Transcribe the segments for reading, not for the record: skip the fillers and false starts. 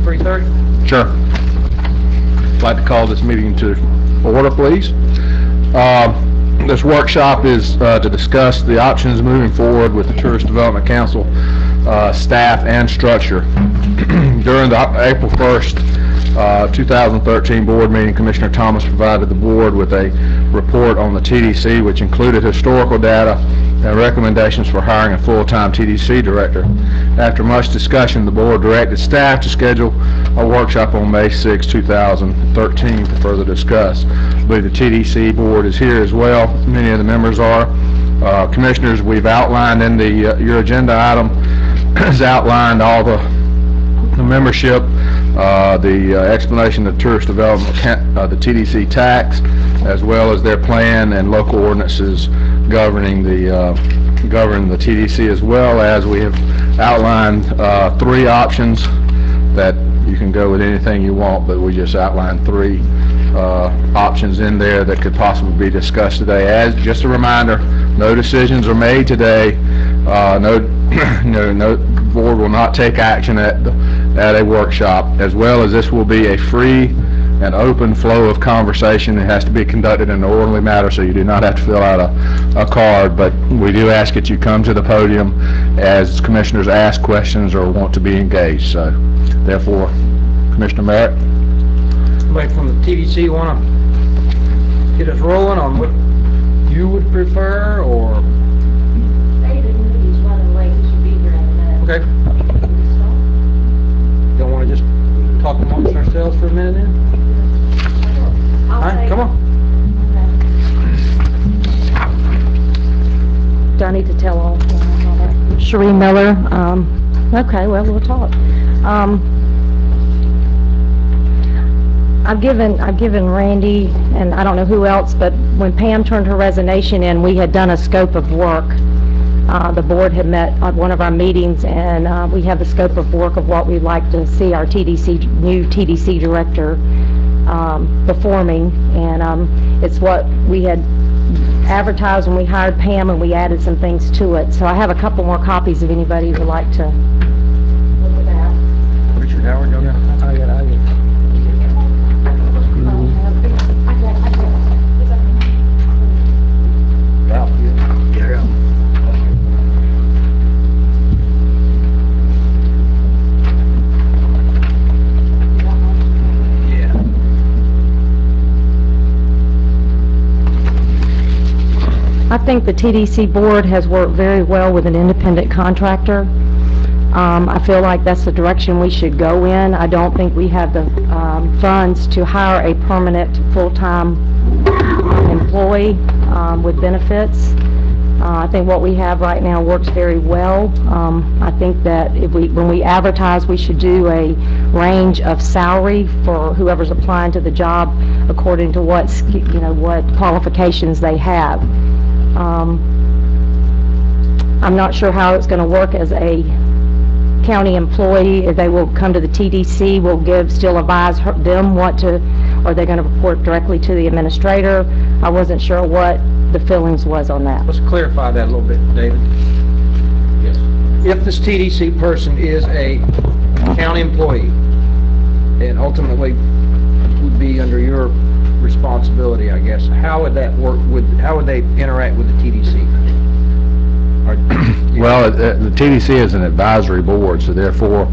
3:30? Sure. I'd like to call this meeting to order, please. This workshop is to discuss the options moving forward with the Tourist Development Council staff and structure. During the April 1st, 2013 board meeting, Commissioner Thomas provided the board with a report on the TDC, which included historical data and recommendations for hiring a full-time TDC director. After much discussion, the board directed staff to schedule a workshop on May 6, 2013 to further discuss. I believe the TDC board is here as well. Many of the members are. Commissioners, we've outlined in the your agenda item has outlined all the membership, the explanation of tourist development, the TDC tax, as well as their plan and local ordinances governing the TDC, as well as we have outlined 3 options that you can go with anything you want, but we just outlined 3 options in there that could possibly be discussed today. As just a reminder, no decisions are made today. No board will not take action at a workshop, as well as this will be a free and open flow of conversation. It has to be conducted in an orderly manner, so you do not have to fill out a card, but we do ask that you come to the podium as commissioners ask questions or want to be engaged. So therefore, Commissioner Merritt. Somebody from the TDC want to get us rolling on what you would prefer, or? David Moody's running late. He should be here in a minute. Okay. Don't want to just talk amongst ourselves for a minute then? All right, come on. Do I need to tell all that? Cherie Miller. Okay, well, we'll talk. I've given Randy, and I don't know who else, but when Pam turned her resignation in, we had done a scope of work. The board had met at one of our meetings, and we have the scope of work of what we'd like to see our new TDC director performing, and it's what we had advertised when we hired Pam, and we added some things to it. So I have a couple more copies if anybody would like to look at that. Richard Howard, go. I think the TDC board has worked very well with an independent contractor. I feel like that's the direction we should go in. I don't think we have the funds to hire a permanent full-time employee with benefits. I think what we have right now works very well. I think that when we advertise, we should do a range of salary for whoever's applying to the job according to what qualifications they have. I'm not sure how it's going to work as a county employee. If they will come to the TDC, we'll still advise them what to, or they're going to report directly to the administrator. I wasn't sure what the feelings was on that. Let's clarify that a little bit, David. Yes. If this TDC person is a county employee and ultimately would be under your responsibility, I guess, how would that work? How would they interact with the TDC? Well, the TDC is an advisory board, so therefore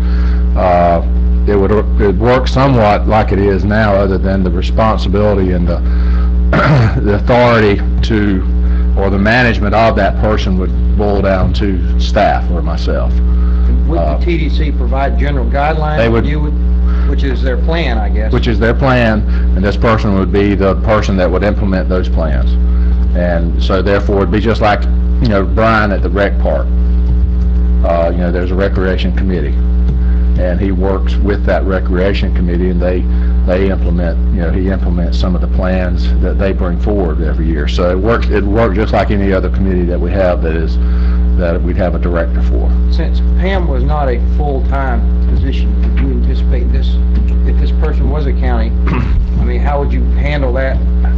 it would work somewhat like it is now, other than the responsibility and the authority to, or the management of that person would boil down to staff or myself. Would the TDC provide general guidelines? They would. Which is their plan, I guess. Which is their plan, and this person would be the person that would implement those plans. And so therefore it'd be just like, Brian at the rec park. There's a recreation committee, and he works with that recreation committee, and they implement, he implements some of the plans that they bring forward every year. So it works just like any other committee that we have that we'd have a director for. Since Pam was not a full-time position, would you anticipate this, if this person was a county, I mean, how would you handle that?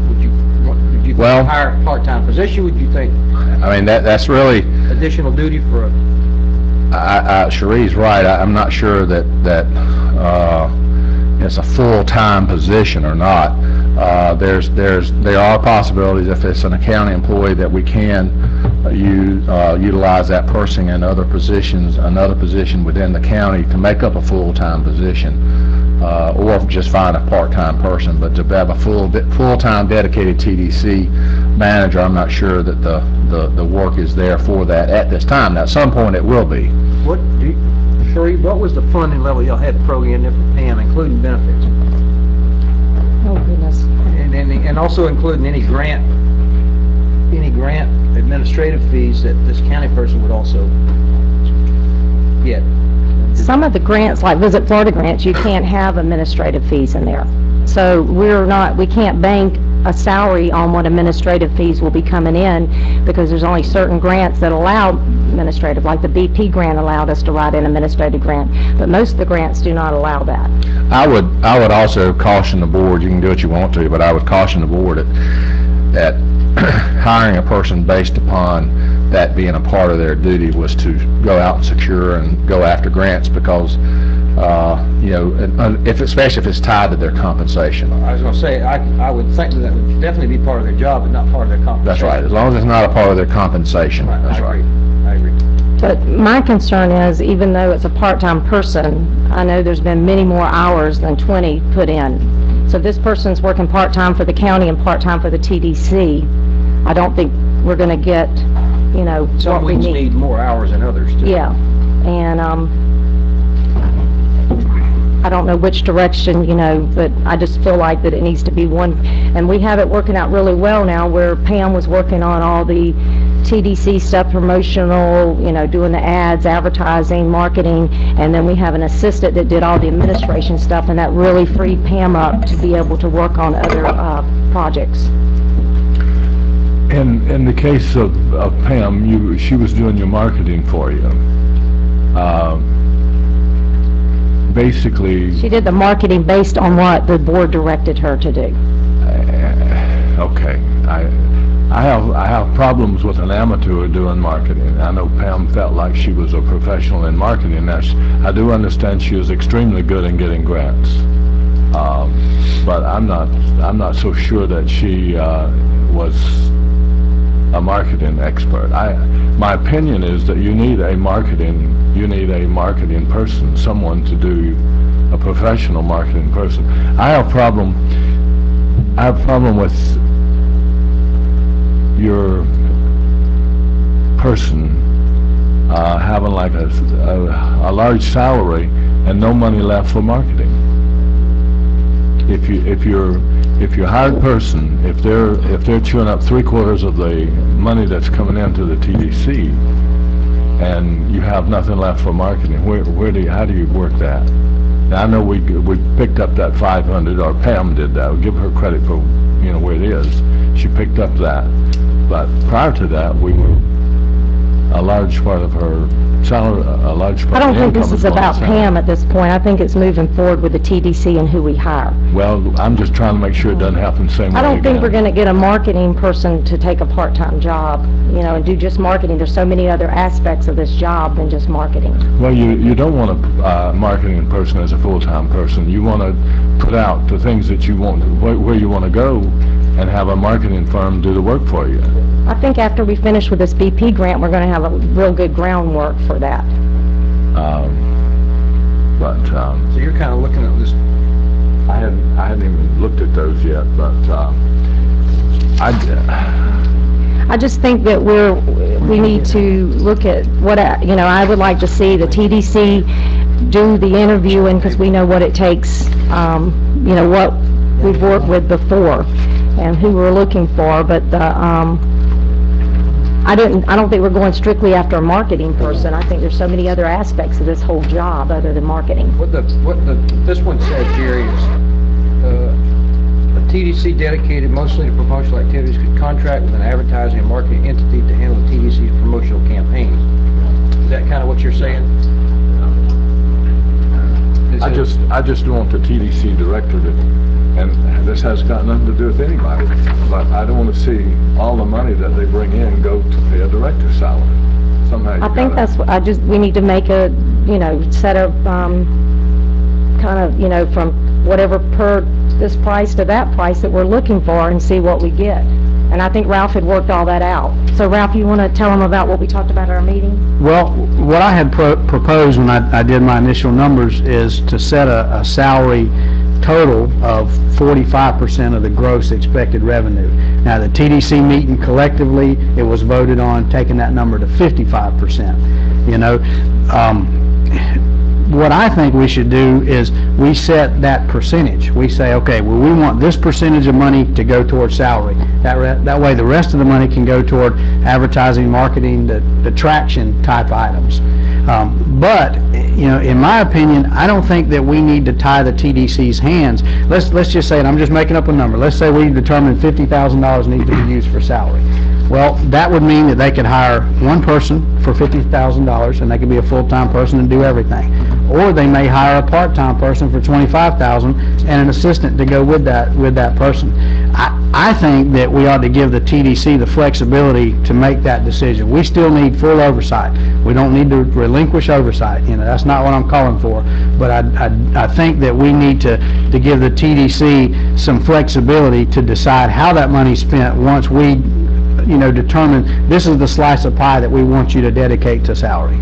Would you hire a part-time position? Would you think? I mean, that's really additional duty for a... Cherie's right. I'm not sure that it's a full-time position or not. There are possibilities if it's an county employee that we can utilize that person in other positions, another position within the county to make up a full-time position, or just find a part-time person. But to have a full-time dedicated TDC manager, I'm not sure that the work is there for that at this time. Now, at some point it will be. Sheree, what was the funding level y'all had to program in for Pam, including benefits? Oh, goodness. And also including any grant administrative fees that this county person would also get. Some of the grants, like Visit Florida grants, you can't have administrative fees in there. So we can't bank a salary on what administrative fees will be coming in, because there's only certain grants that allow administrative, like the BP grant allowed us to write an administrative grant, but most of the grants do not allow that. I would also caution the board, you can do what you want to, but I would caution the board that hiring a person based upon that being a part of their duty was to go out and secure and go after grants, because especially if it's tied to their compensation. I was going to say, I would think that would definitely be part of their job, but not part of their compensation. That's right, as long as it's not a part of their compensation. Right, that's right. I agree. But my concern is, even though it's a part-time person, I know there's been many more hours than 20 put in. So if this person's working part-time for the county and part-time for the TDC, I don't think we're going to get, Some what we weeks need more hours than others, too. Yeah, and I don't know which direction, but I just feel like that it needs to be one, and we have it working out really well now, where Pam was working on all the TDC stuff, promotional, doing the ads, advertising, marketing, and then we have an assistant that did all the administration stuff, and that really freed Pam up to be able to work on other projects. In the case of Pam, she was doing your marketing for you. Basically, she did the marketing based on what the board directed her to do. Okay, I have problems with an amateur doing marketing. I know Pam felt like she was a professional in marketing. I do understand she was extremely good in getting grants, but I'm not so sure that she was a marketing expert. My opinion is that you need a marketing person, someone to do a professional marketing person. I have a problem with your person having like a large salary and no money left for marketing. If your hired person, if they're chewing up 3/4 of the money that's coming into the TDC, and you have nothing left for marketing, how do you work that? Now, I know we picked up that 500, or Pam did that. We'll give her credit for where it is. She picked up that, but prior to that, we were a large part of her salary, a large part. I don't think this is about Pam at this point. I think it's moving forward with the TDC and who we hire. Well, I'm just trying to make sure it doesn't happen the same way I don't think again. we're going to get a marketing person to take a part-time job, and do just marketing. There's so many other aspects of this job than just marketing. Well, you don't want a marketing person as a full-time person. You want to put out the things that you want, where you want to go, and have a marketing firm do the work for you. I think after we finish with this BP grant, we're going to have a real good groundwork for that. So you're kind of looking at this. I hadn't even looked at those yet, but I just think that we need to look at what, I would like to see the TDC do the interviewing, because we know what it takes, what we've worked with before and who we're looking for, but I don't think we're going strictly after a marketing person. I think there's so many other aspects of this whole job other than marketing. What this one says, Jerry, is a TDC dedicated mostly to promotional activities could contract with an advertising and marketing entity to handle the TDC's promotional campaigns. Is that kind of what you're saying? I just want the TDC director to, and this has got nothing to do with anybody, but I don't want to see all the money that they bring in go to pay a director's salary. Somehow I think that's what we need to make a, set of kind of, you know, from whatever per this price to that price that we're looking for and see what we get. And I think Ralph had worked all that out. So Ralph, you want to tell them about what we talked about at our meeting? Well, what I had proposed when I did my initial numbers is to set a salary total of 45% of the gross expected revenue. Now, the TDC meeting collectively, it was voted on taking that number to 55%. You know, what I think we should do is we set that percentage. We say, okay, well, we want this percentage of money to go toward salary. That way the rest of the money can go toward advertising, marketing, the traction type items. But, you know, in my opinion, I don't think that we need to tie the TDC's hands. Let's just say, and I'm just making up a number, let's say we determine $50,000 needs to be used for salary. Well, that would mean that they could hire one person for $50,000, and they could be a full-time person and do everything. Or they may hire a part-time person for $25,000 and an assistant to go with that person. I think that we ought to give the TDC the flexibility to make that decision. We still need full oversight. We don't need to relinquish oversight. You know, that's not what I'm calling for. But I think that we need to give the TDC some flexibility to decide how that money's spent once we, you know, determine this is the slice of pie that we want you to dedicate to salary.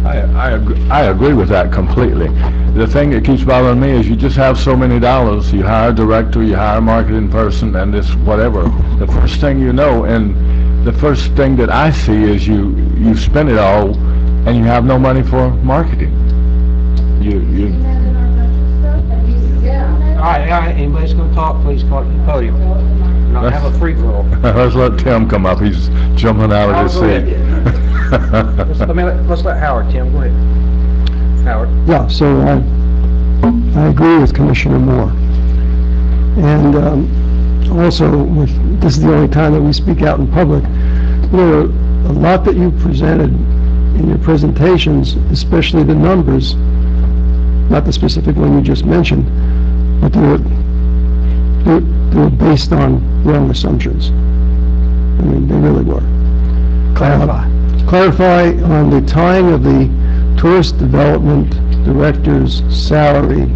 I agree with that completely. The thing that keeps bothering me is you just have so many dollars. You hire a director, you hire a marketing person, and this whatever. The first thing you know, and the first thing that I see is you spend it all, and you have no money for marketing. All right, anybody's going to talk, please come up to the podium. Not have a free-for-all. Let's let Tim come up. He's jumping out of his seat. Let's let Howard, Tim, go ahead. Howard. Yeah, so I agree with Commissioner Moore. And also, this is the only time that we speak out in public. You know, a lot that you presented in your presentations, especially the numbers, not the specific one you just mentioned, but they were based on wrong assumptions. I mean, they really were. Clarify on the tying of the tourist development director's salary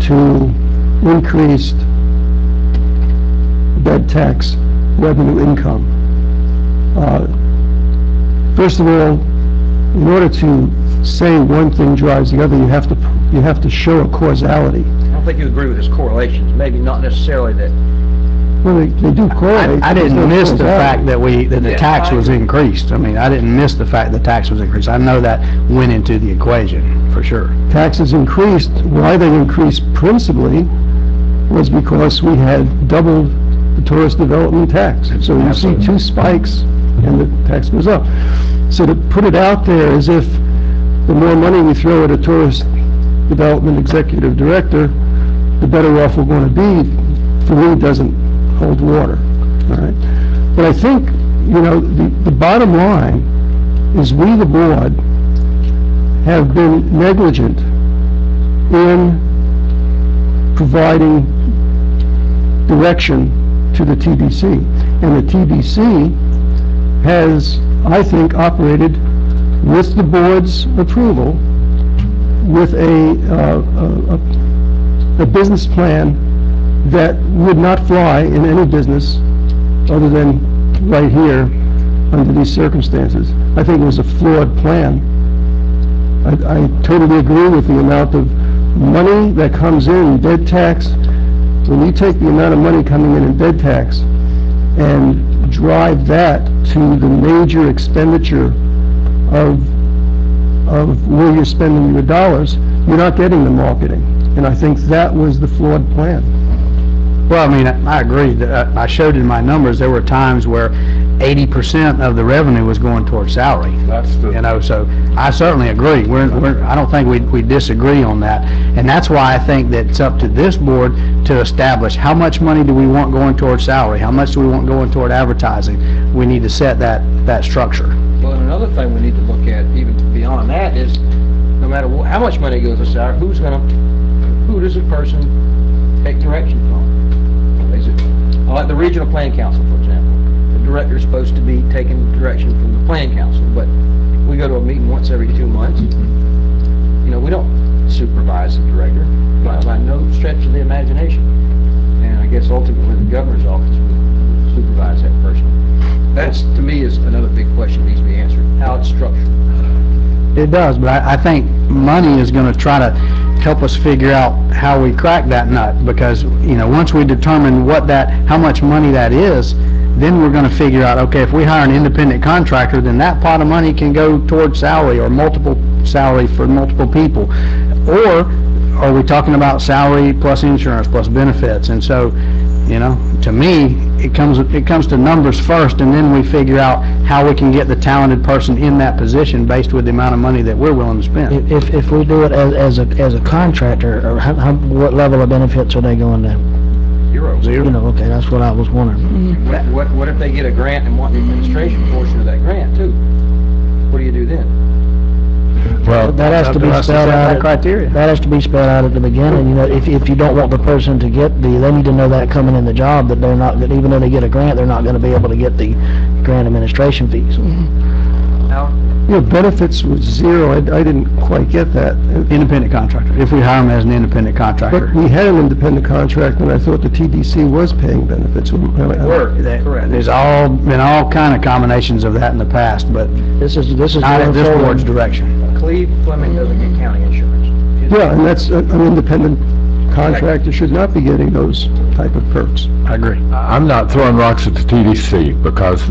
to increased bed tax revenue income. First of all, in order to say one thing drives the other, you have to show a causality. I don't think you agree with his correlations. Maybe not necessarily that. Well, they do correlate. I didn't miss the fact that the tax was increased. I mean, I didn't miss the fact the tax was increased. I know that went into the equation, for sure. Taxes increased. Why they increased principally was because we had doubled the tourist development tax. So you see two spikes and the tax goes up. So to put it out there as if the more money we throw at a tourist development executive director, the better off we're going to be, for me doesn't hold water. All right. But I think, you know, the bottom line is we, the board, have been negligent in providing direction to the TDC. And the TDC has, I think, operated with the board's approval with a business plan that would not fly in any business other than right here under these circumstances. I think it was a flawed plan. I totally agree with the amount of money that comes in bed tax. When you take the amount of money coming in bed tax and drive that to the major expenditure of where you're spending your dollars, you're not getting the marketing. And I think that was the flawed plan. Well, I mean, I agree. I showed in my numbers there were times where 80% of the revenue was going towards salary. That's the... You know, so I certainly agree. I don't think we disagree on that. And that's why I think that it's up to this board to establish how much money do we want going towards salary, how much do we want going toward advertising. We need to set that structure. Well, and another thing we need to look at, even beyond that, is no matter how much money goes to salary, who does a person take direction from? Like the regional plan council, for example. The director is supposed to be taking direction from the plan council, but we go to a meeting once every 2 months. You know, we don't supervise the director by no stretch of the imagination. And I guess ultimately the governor's office would supervise that person. That's, to me, is another big question that needs to be answered, how it's structured. It does, but I think money is going to try to help us figure out how we crack that nut, because, you know, once we determine how much money that is, then we're going to figure out, okay, if we hire an independent contractor, then that pot of money can go towards salary or multiple salary for multiple people. Or are we talking about salary plus insurance plus benefits? And so, you know, to me, it comes to numbers first, and then we figure out how we can get the talented person in that position based with the amount of money that we're willing to spend. If we do it as a contractor, or what level of benefits are they going to? Zero. You know, okay, that's what I was wondering. What if they get a grant and want the administration portion of that grant too? What do you do then? Well, that has to be spelled out. Criteria. That has to be spelled out at the beginning. You know, if you don't want the person to get they need to know that coming in the job, that they're not, that even though they get a grant, they're not going to be able to get the grant administration fees. You know, benefits was zero. I didn't quite get that. Independent contractor, if we hire them as an independent contractor. But we had an independent contractor, and I thought the TDC was paying benefits. Correct. There's been all kind of combinations of that in the past, but This is not in going this forward. board's direction. Cleve Fleming doesn't get county insurance. Yeah, and that's, an independent contractor should not be getting those type of perks. I agree. I'm not throwing rocks at the TDC because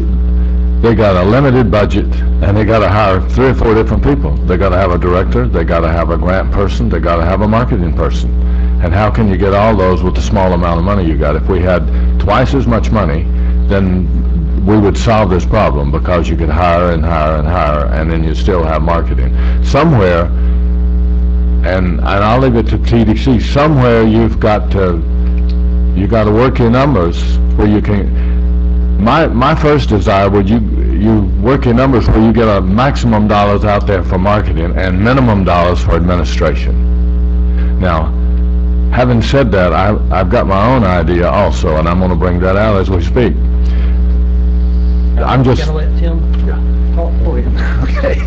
they got a limited budget and they got to hire 3 or 4 different people. They got to have a director, they got to have a grant person, they got to have a marketing person. And how can you get all those with the small amount of money you got? If we had twice as much money, then we would solve this problem, because you could hire and hire and hire, and then you still have marketing. Somewhere, and I'll leave it to TDC, somewhere you got to work your numbers where you can. My first desire would you work your numbers where you get a maximum dollars out there for marketing and minimum dollars for administration. Now, having said that, I've got my own idea also, and I'm going to bring that out as we speak. I'm just. Gonna let Tim talk for you. Okay.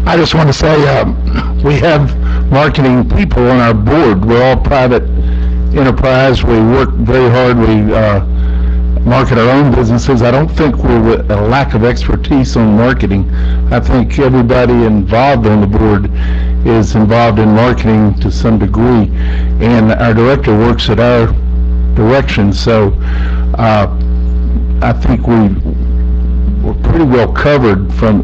I just want to say, we have marketing people on our board. We're all private enterprise. We work very hard. We market our own businesses. I don't think we're a lack of expertise on marketing. I think everybody involved on the board is involved in marketing to some degree, and our director works at our direction. So I think we're pretty well covered from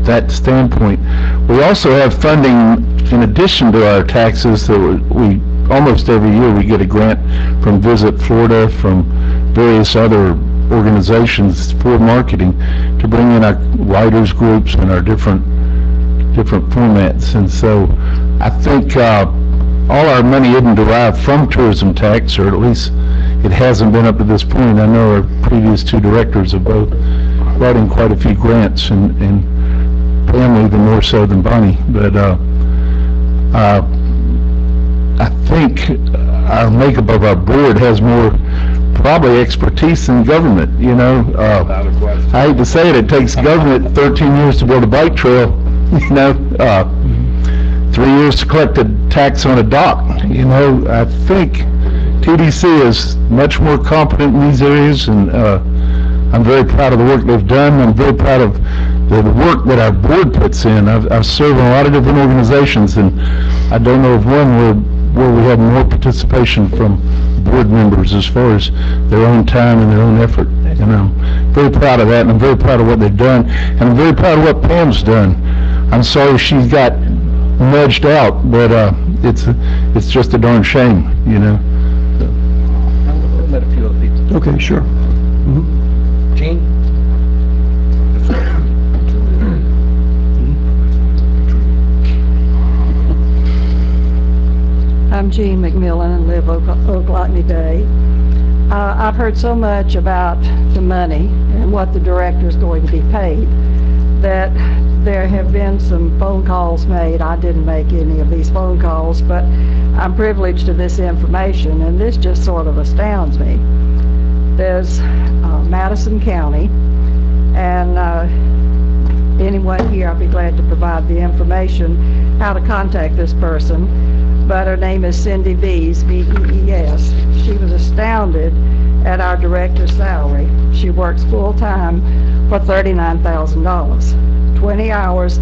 that standpoint. We also have funding in addition to our taxes that we almost every year we get a grant from Visit Florida, from various other organizations for marketing to bring in our writers groups and our different formats. And so I think all our money isn't derived from tourism tax, or at least it hasn't been up to this point. I know our previous 2 directors have both brought in quite a few grants, and Pam even more so than Bonnie. But I think our makeup of our board has more probably expertise in government, you know. I hate to say it, it takes government 13 years to build a bike trail, you know, 3 years to collect a tax on a dock, you know. I think TDC is much more competent in these areas, and I'm very proud of the work they've done. I'm very proud of the work that our board puts in. I've served in a lot of different organizations, and I don't know of one where we have more participation from board members as far as their own time and their own effort. You know, very proud of that, and I'm very proud of what they've done, and I'm very proud of what Pam's done. I'm sorry she's got nudged out, but it's just a darn shame, you know. I'll let a few other people. Okay, sure. Gene? I'm Jean McMillan and live Ocklackney Bay. I've heard so much about the money and what the director's going to be paid that there have been some phone calls made. I didn't make any of these phone calls, but I'm privileged to this information, and this just sort of astounds me. There's Madison County, and anyone here, I'll be glad to provide the information. how to contact this person, but her name is Cindy Vees, V-E-E-S. She was astounded at our director's salary. She works full-time for $39,000, 20 hours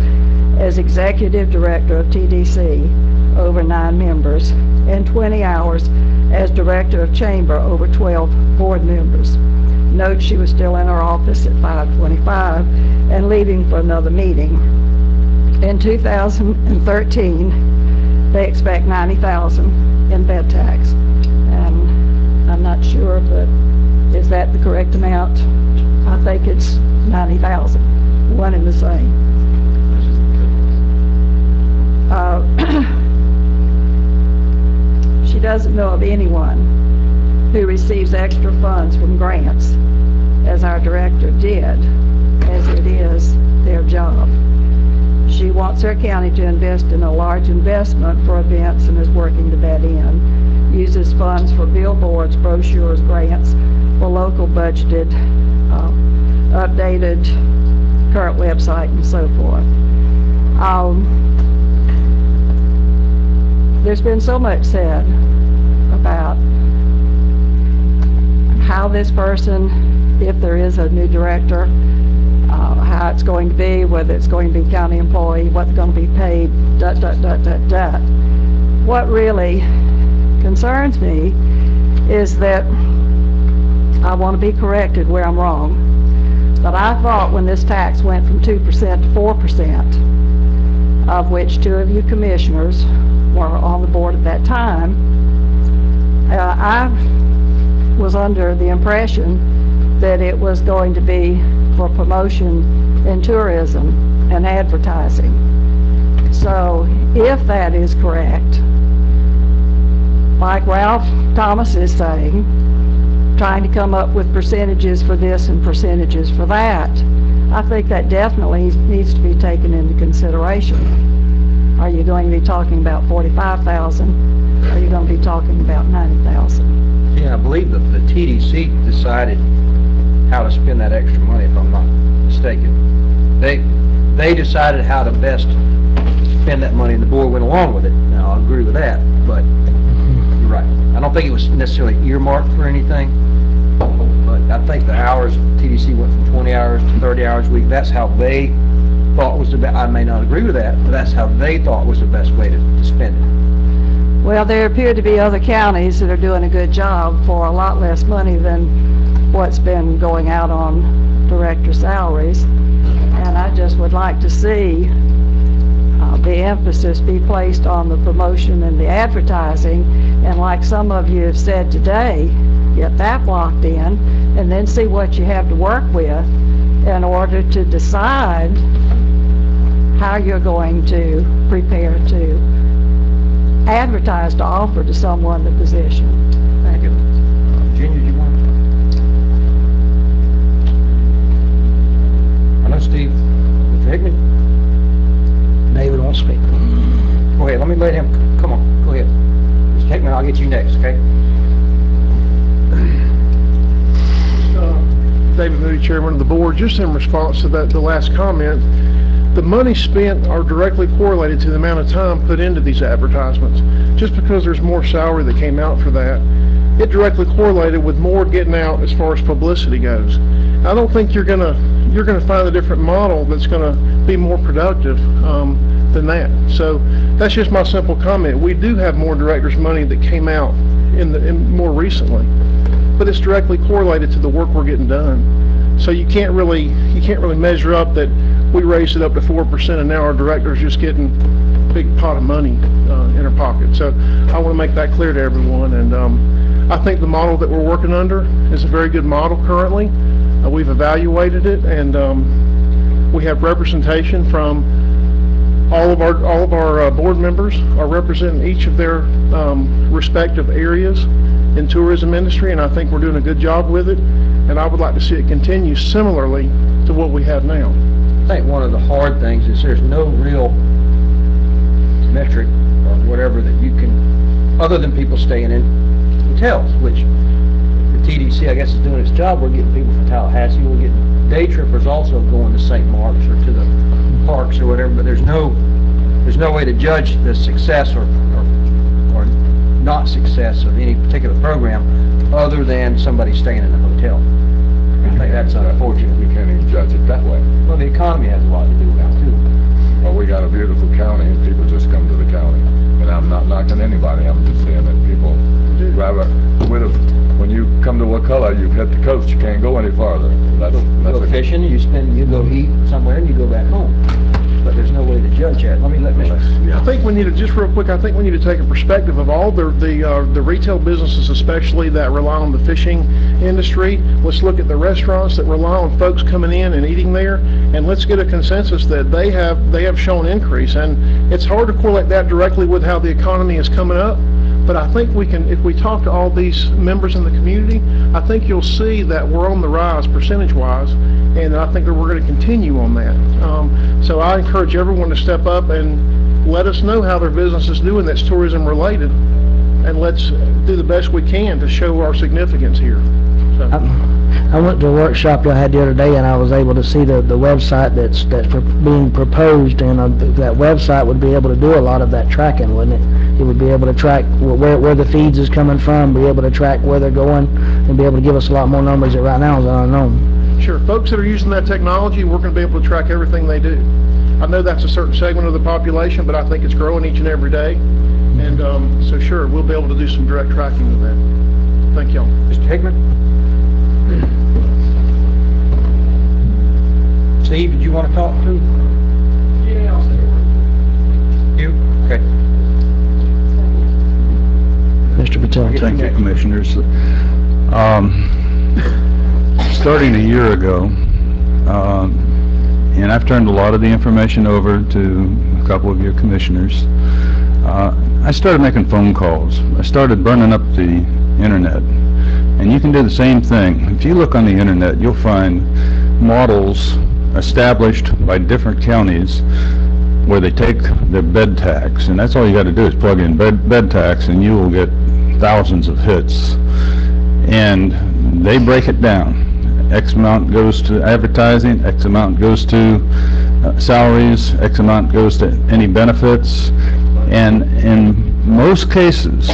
as executive director of TDC, over 9 members, and 20 hours as director of chamber, over 12 board members. Note she was still in her office at 5:25 and leaving for another meeting. In 2013, they expect $90,000 in bed tax. And I'm not sure, but is that the correct amount? I think it's $90,000, one and the same. She doesn't know of anyone who receives extra funds from grants, as our director did, as it is their job. She wants her county to invest in a large investment for events and is working to that end. Uses funds for billboards, brochures, grants, for local budgeted, updated current website and so forth. There's been so much said about how this person, if there is a new director, how it's going to be, whether it's going to be county employee, what's going to be paid, ... What really concerns me is that I want to be corrected where I'm wrong, but I thought when this tax went from 2% to 4%, of which 2 of you commissioners were on the board at that time, I was under the impression that it was going to be for promotion in tourism and advertising. So if that is correct, like Ralph Thomas is saying, trying to come up with percentages for this and percentages for that, I think that definitely needs to be taken into consideration. Are you going to be talking about 45,000? Are you going to be talking about 90,000? Yeah, I believe the TDC decided how to spend that extra money, if I'm not mistaken. They decided how to best spend that money, and the board went along with it. Now, I agree with that, but you're right. I don't think it was necessarily earmarked for anything, but I think the hours, TDC went from 20 hours to 30 hours a week. That's how they thought was the best. I may not agree with that, but that's how they thought was the best way to spend it. Well, there appear to be other counties that are doing a good job for a lot less money than what's been going out on director salaries. And I just would like to see the emphasis be placed on the promotion and the advertising, and like some of you have said today, get that locked in and then see what you have to work with in order to decide how you're going to prepare to advertise to offer to someone the position. Thank you. Virginia, do you want? I know Steve. Mr. Hickman? David wants to speak. Go ahead, let me let him, come on, go ahead. Mr. Hickman, I'll get you next, okay? David Moody, Chairman of the Board. Just in response to the last comment, the money spent are directly correlated to the amount of time put into these advertisements. Just because there's more salary that came out for that, it directly correlated with more getting out as far as publicity goes. I don't think you're gonna find a different model that's gonna be more productive than that. So that's just my simple comment. We do have more directors' money that came out in more recently, but it's directly correlated to the work we're getting done. So you can't really measure up that we raised it up to 4% and now our director's just getting a big pot of money in her pocket. So I want to make that clear to everyone, and I think the model that we're working under is a very good model currently. We've evaluated it, and we have representation from all of our board members are representing each of their respective areas in tourism industry, and I think we're doing a good job with it, and I would like to see it continue similarly to what we have now. I think one of the hard things is there's no real metric or whatever that you can, other than people staying in hotels, which the TDC, I guess, is doing its job. We're getting people from Tallahassee. We're getting day trippers also going to St. Mark's or to the parks or whatever, but there's no there's no way to judge the success or not success of any particular program other than somebody staying in a hotel. I think that's unfortunate. You can't even judge it that way. Well, the economy has a lot to do with it, too. Well, we got a beautiful county, and people just come to the county. And I'm not knocking anybody, I'm just saying that people rather, when you come to Wakulla, you've hit the coast, you can't go any farther. You go fishing, you go eat somewhere, and you go back home. But there's no way to judge that. Let Mr. I think we need to, just real quick, I think we need to take a perspective of all the retail businesses, especially that rely on the fishing industry. Let's look at the restaurants that rely on folks coming in and eating there, and let's get a consensus that they have shown increase. And it's hard to correlate that directly with how the economy is coming up, but I think we can, if we talk to all these members in the community, I think you'll see that we're on the rise percentage-wise, and I think that we're going to continue on that. So I encourage everyone to step up and let us know how their business is doing that's tourism related, and let's do the best we can to show our significance here. So. I went to a workshop y'all had the other day, and I was able to see the website that's being proposed, and that website would be able to do a lot of that tracking, wouldn't it? It would be able to track where the feeds is coming from, be able to track where they're going, and be able to give us a lot more numbers that right now is unknown. Sure, folks that are using that technology, we're going to be able to track everything they do. I know that's a certain segment of the population, but I think it's growing each and every day, and so sure, we'll be able to do some direct tracking of that. Thank y'all. Mr. Hickman? Steve, did you want to talk too? Yeah, I'll stay over. You? Okay. Mr. Patel. Thank you, Commissioners. Starting a year ago, and I've turned a lot of the information over to a couple of your commissioners, I started making phone calls. I started burning up the internet. And you can do the same thing. If you look on the internet, you'll find models established by different counties where they take their bed tax, and that's all you got to do is plug in bed tax, and you will get thousands of hits. And they break it down. X amount goes to advertising, X amount goes to salaries, X amount goes to any benefits, and in most cases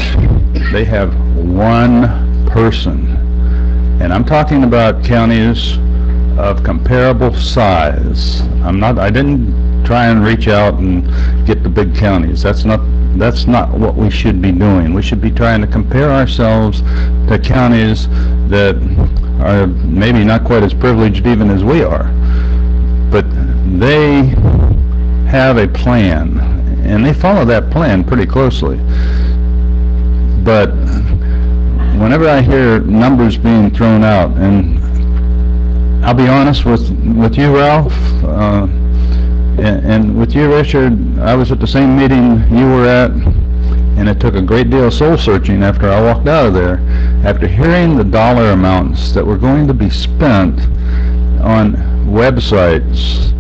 they have one person, and I'm talking about counties of comparable size. I didn't try and reach out and get the big counties. That's not what we should be doing. We should be trying to compare ourselves to counties that are maybe not quite as privileged even as we are, but they have a plan, and they follow that plan pretty closely. But whenever I hear numbers being thrown out, and I'll be honest with you, Ralph, and with you, Richard, I was at the same meeting you were at, and it took a great deal of soul searching after I walked out of there, after hearing the dollar amounts that were going to be spent on websites,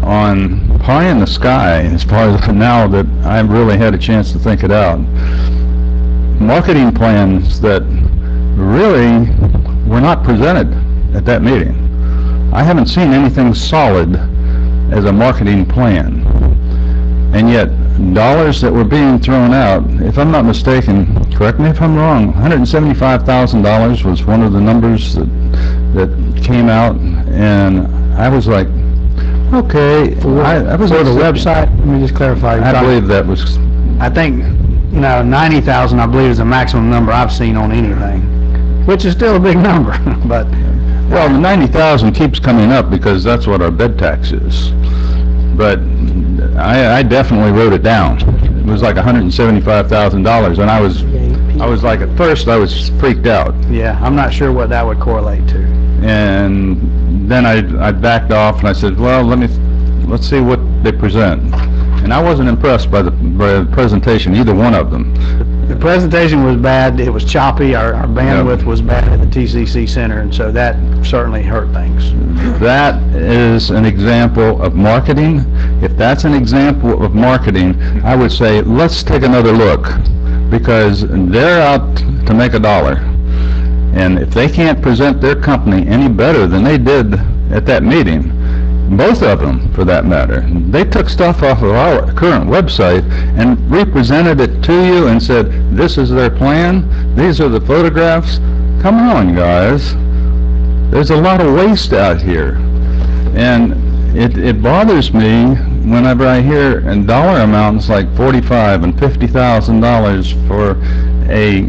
on pie in the sky, as far as now that I've really had a chance to think it out. Marketing plans that really were not presented at that meeting. I haven't seen anything solid as a marketing plan, and yet dollars that were being thrown out, if I'm not mistaken, correct me if I'm wrong, $175,000 was one of the numbers that came out, and I was like, okay. I was on the website, let me just clarify. I believe that was, I think, 90,000 I believe is the maximum number I've seen on anything, which is still a big number, but. Well, the 90,000 keeps coming up because that's what our bed tax is. But I definitely wrote it down. It was like $175,000, and I was like, at first I was freaked out. Yeah, I'm not sure what that would correlate to. And then I backed off and I said, well, let's see what they present. And I wasn't impressed by the presentation, either one of them. The presentation was bad, it was choppy, our bandwidth was bad at the TCC Center, and so that certainly hurt things. That is an example of marketing. If that's an example of marketing, I would say, let's take another look, because they're out to make a dollar. And if they can't present their company any better than they did at that meeting, both of them, for that matter. They took stuff off of our current website and represented it to you and said, this is their plan, these are the photographs. Come on, guys. There's a lot of waste out here. And it bothers me whenever I hear in dollar amounts like $45,000 and $50,000 for a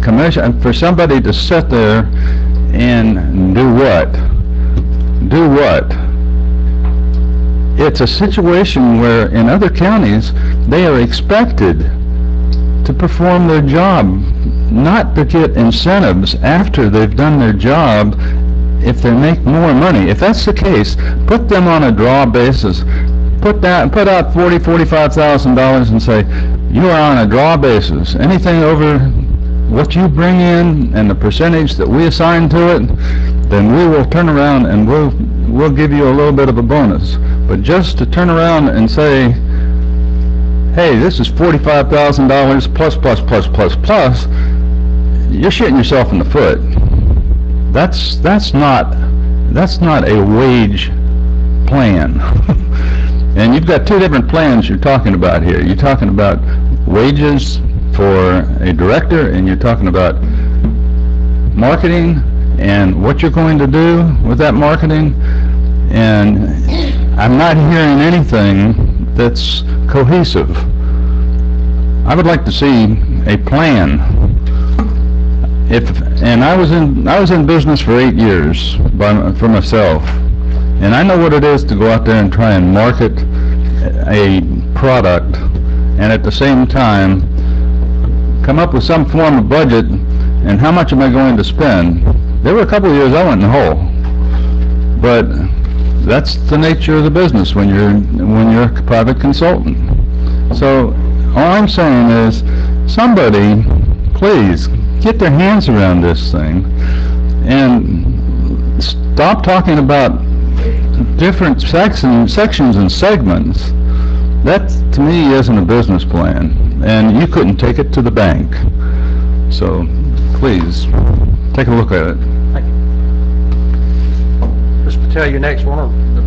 commission, for somebody to sit there and do what? Do what? It's a situation where in other counties, they are expected to perform their job, not to get incentives after they've done their job if they make more money. If that's the case, put them on a draw basis. Put out $45,000 and say, you are on a draw basis. Anything over what you bring in and the percentage that we assign to it, then we will turn around and we'll give you a little bit of a bonus. But just to turn around and say, hey, this is $45,000 plus, you're shooting yourself in the foot. That's not a wage plan. And you've got two different plans you're talking about here. You're talking about wages for a director, and you're talking about marketing and what you're going to do with that marketing. And I'm not hearing anything that's cohesive. I would like to see a plan. And I was in business for 8 years for myself, and I know what it is to go out there and try and market a product, and at the same time come up with some form of budget and how much am I going to spend. There were a couple of years I went in the hole, but that's the nature of the business when you're a private consultant. So all I'm saying is, somebody please get their hands around this thing and stop talking about different sections and segments. That, to me, isn't a business plan, and you couldn't take it to the bank. So, please, take a look at it. Thank you. Mr. Patel, your next one. The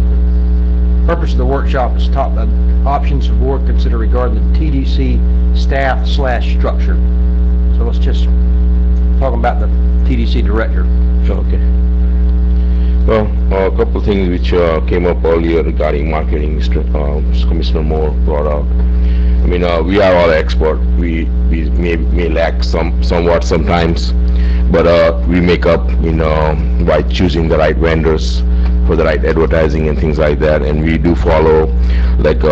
purpose of the workshop is to talk about options the board consider regarding the TDC staff/structure. So let's just talk about the TDC director. Okay. Well, a couple of things which came up earlier regarding marketing, Commissioner Moore brought up. I mean, we are all expert. We may lack somewhat sometimes, but we make up, by choosing the right vendors for the right advertising and things like that. And we do follow like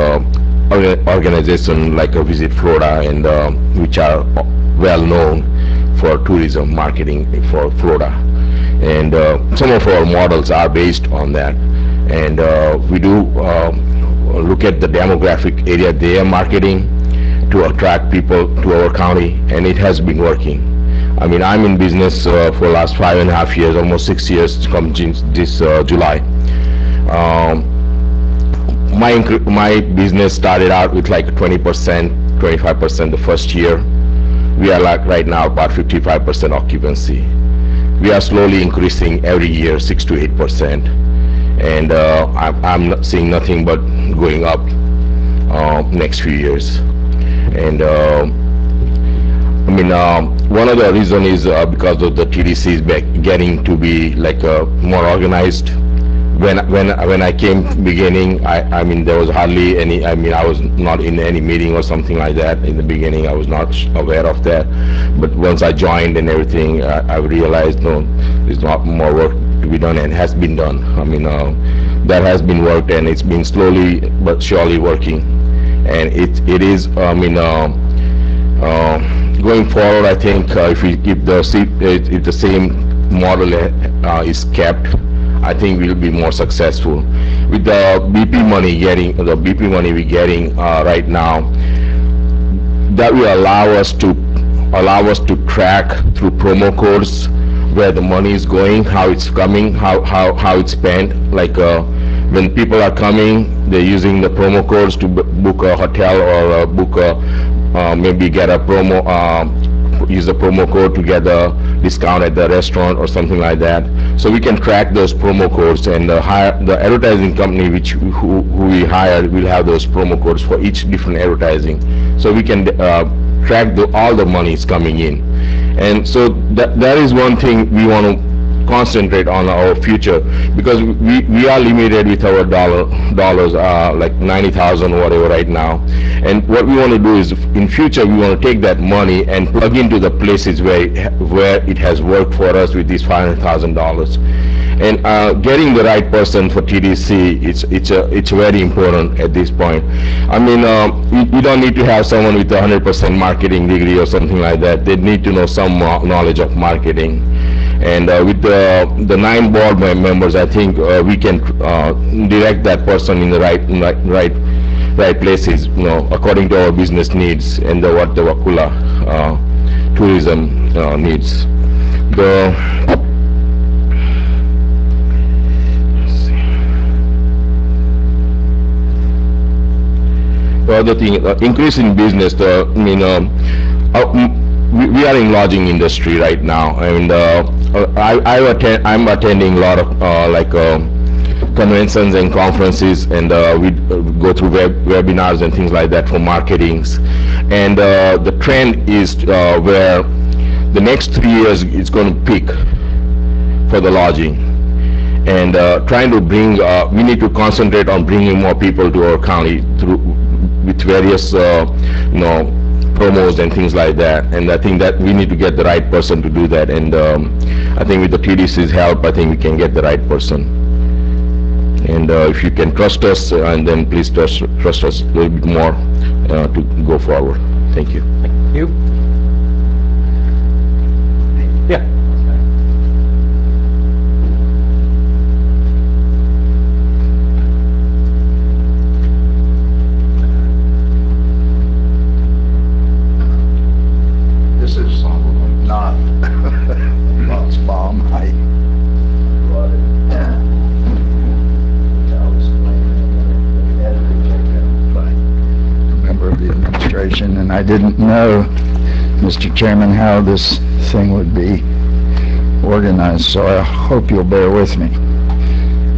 organization like Visit Florida, and which are well known for tourism marketing for Florida. And some of our models are based on that, and we do look at the demographic area they are marketing to attract people to our county, and it has been working. I mean, I'm in business for the last 5.5 years, almost 6 years come this July. My business started out with like 20%, 25% the first year. We are like right now about 55% occupancy. We are slowly increasing every year, 6 to 8%, and I'm not seeing nothing but going up next few years. And I mean, one of the reason is because of the TDC is getting to be like more organized. When I came beginning, I mean, there was hardly any. I mean, I was not in any meeting or something like that in the beginning. I was not aware of that. But once I joined and everything, I realized, no, there's a lot more work to be done, and has been done. I mean, that has been worked, and it's been slowly but surely working. And it is. I mean, going forward, I think if the same model is kept, I think we'll be more successful. With the BP money we're getting right now, that will allow us to track through promo codes where the money is going, how it's coming, how it's spent. Like when people are coming, they're using the promo codes to book a hotel or book maybe get a promo. Use the promo code to get a discount at the restaurant or something like that. so we can track those promo codes, and the advertising company who we hired will have those promo codes for each different advertising, so we can track all the monies coming in. And so that is one thing we want to concentrate on our future, because we are limited with our dollars, like 90,000 whatever right now. And what we want to do is, in future, we want to take that money and plug into the places where it has worked for us with these $500,000. And getting the right person for TDC, it's very important at this point. I mean, you don't need to have someone with 100% marketing degree or something like that. They need to know some knowledge of marketing. And with the 9 board members, I think we can direct that person in the right places, according to our business needs and what the Wakulla tourism needs. The other thing, increase in business. We are in lodging industry right now, and I'm attending a lot of conventions and conferences, and we go through webinars and things like that for marketings. And the trend is where the next 3 years it's going to peak for the lodging. And trying to bring, we need to concentrate on bringing more people to our county with various, promos and things like that. And I think that we need to get the right person to do that. And I think with the TDC's help, I think we can get the right person. And if you can trust us, and then please trust us a little bit more to go forward. Thank you. Thank you. Yeah. This is not Bob's bomb. I brought it. By a member of the administration, and I didn't know, Mr. Chairman, how this thing would be organized, so I hope you'll bear with me.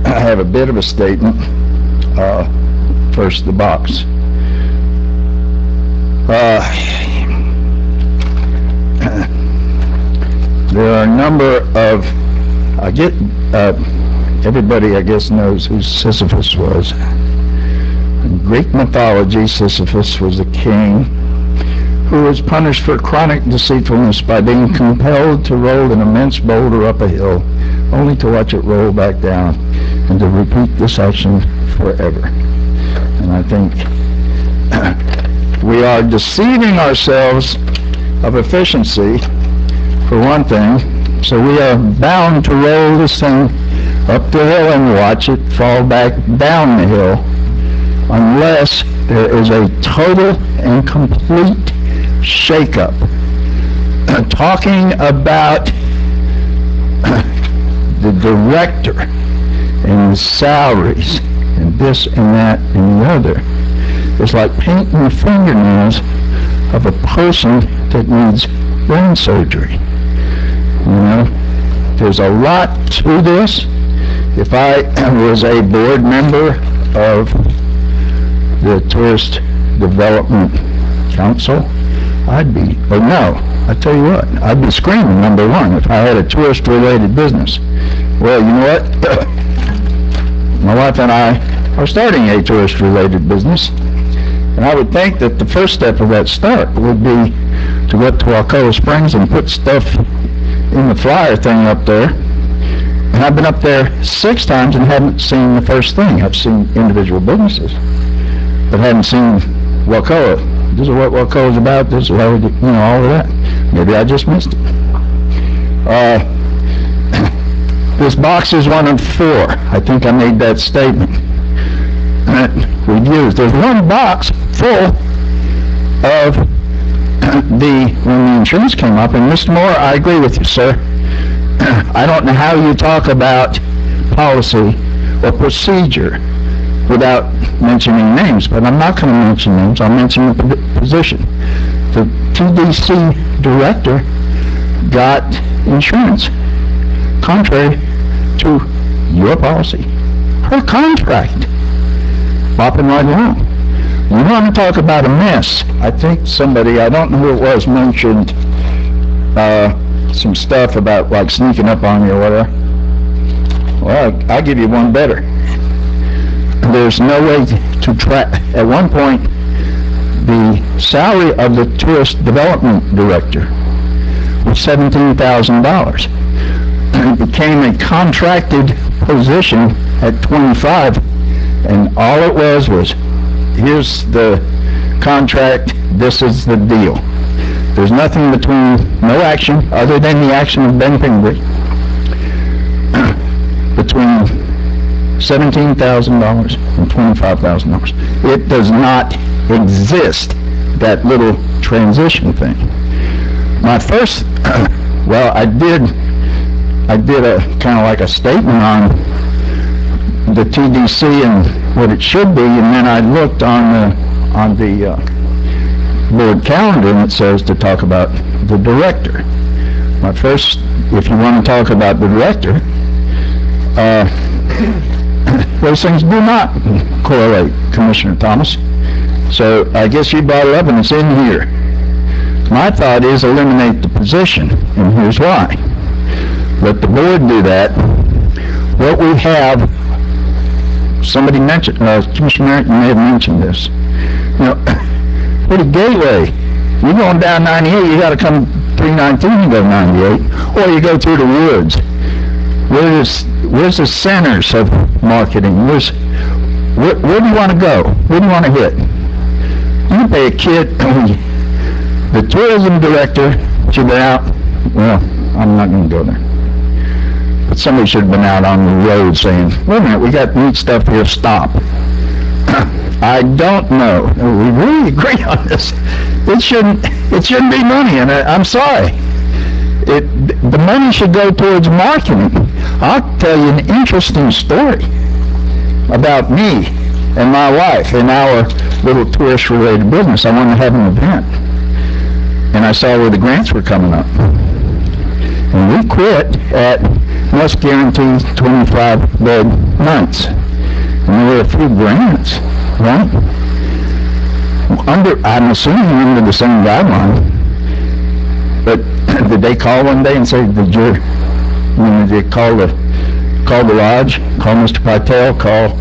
I have a bit of a statement. First, the box. There are a number of, everybody I guess knows who Sisyphus was. In Greek mythology, Sisyphus was a king who was punished for chronic deceitfulness by being compelled to roll an immense boulder up a hill, only to watch it roll back down, and to repeat this action forever. And I think we are deceiving ourselves of efficiency, for one thing, so we are bound to roll this thing up the hill and watch it fall back down the hill, unless there is a total and complete shake-up. Talking about the director and the salaries and this and that and the other is like painting the fingernails of a person that needs brain surgery. There's a lot to this. If I was a board member of the Tourist Development Council, I'd be, I tell you what, I'd be screaming number one if I had a tourist-related business. Well, you know what? My wife and I are starting a tourist-related business, and I would think that the first step of that start would be to go up to Wakulla Springs and put stuff in the flyer thing up there. And I've been up there 6 times and haven't seen the first thing. I've seen individual businesses, but haven't seen Wakulla. This is what Wakulla is about. This is how we do, all of that. Maybe I just missed it. This box is 1 of 4. I think I made that statement. We've used. There's one box full of when the insurance came up, and Mr. Moore, I agree with you, sir. I don't know how you talk about policy or procedure without mentioning names, but I'm not going to mention names. I'll mention the position. The TDC director got insurance contrary to your policy, her contract, bopping right along. You want to talk about a mess? I think somebody, I don't know who it was, mentioned some stuff about like sneaking up on you or whatever. Well, I'll give you one better. There's no way to track. At one point, the salary of the tourist development director was $17,000. It became a contracted position at $25,000, and all it was, here's the contract, this is the deal. There's nothing between, no action, other than the action of Ben Pingree, between $17,000 and $25,000. It does not exist, that little transition thing. My first, well, I did a kind of like a statement on the TDC and what it should be, and then I looked on the board calendar, and it says to talk about the director. My first, if you want to talk about the director, those things do not correlate, Commissioner Thomas. So I guess you brought it up, and it's in here. My thought is eliminate the position, and here's why. Let the board do that. What we have, somebody mentioned, Commissioner Merritt, you may have mentioned this. You know, for the gateway, you're going down 98, you got to come 319 and go 98, or you go through the woods. Where's the centers of marketing? Where do you want to go? Where do you want to hit? You pay a kid, the tourism director should be out, well, I'm not going to go there. But somebody should have been out on the road saying, wait a minute, we got neat stuff here, stop. I don't know. We really agree on this. It shouldn't be money, and I'm sorry. The money should go towards marketing. I'll tell you an interesting story about me and my wife in our little tourist-related business. I wanted to have an event, and I saw where the grants were coming up. And we quit at must guarantee 25 bed nights. And there were a few grants, right? I'm assuming under the same guideline. But did they call one day and say, did they call the lodge, call Mr. Pytel, call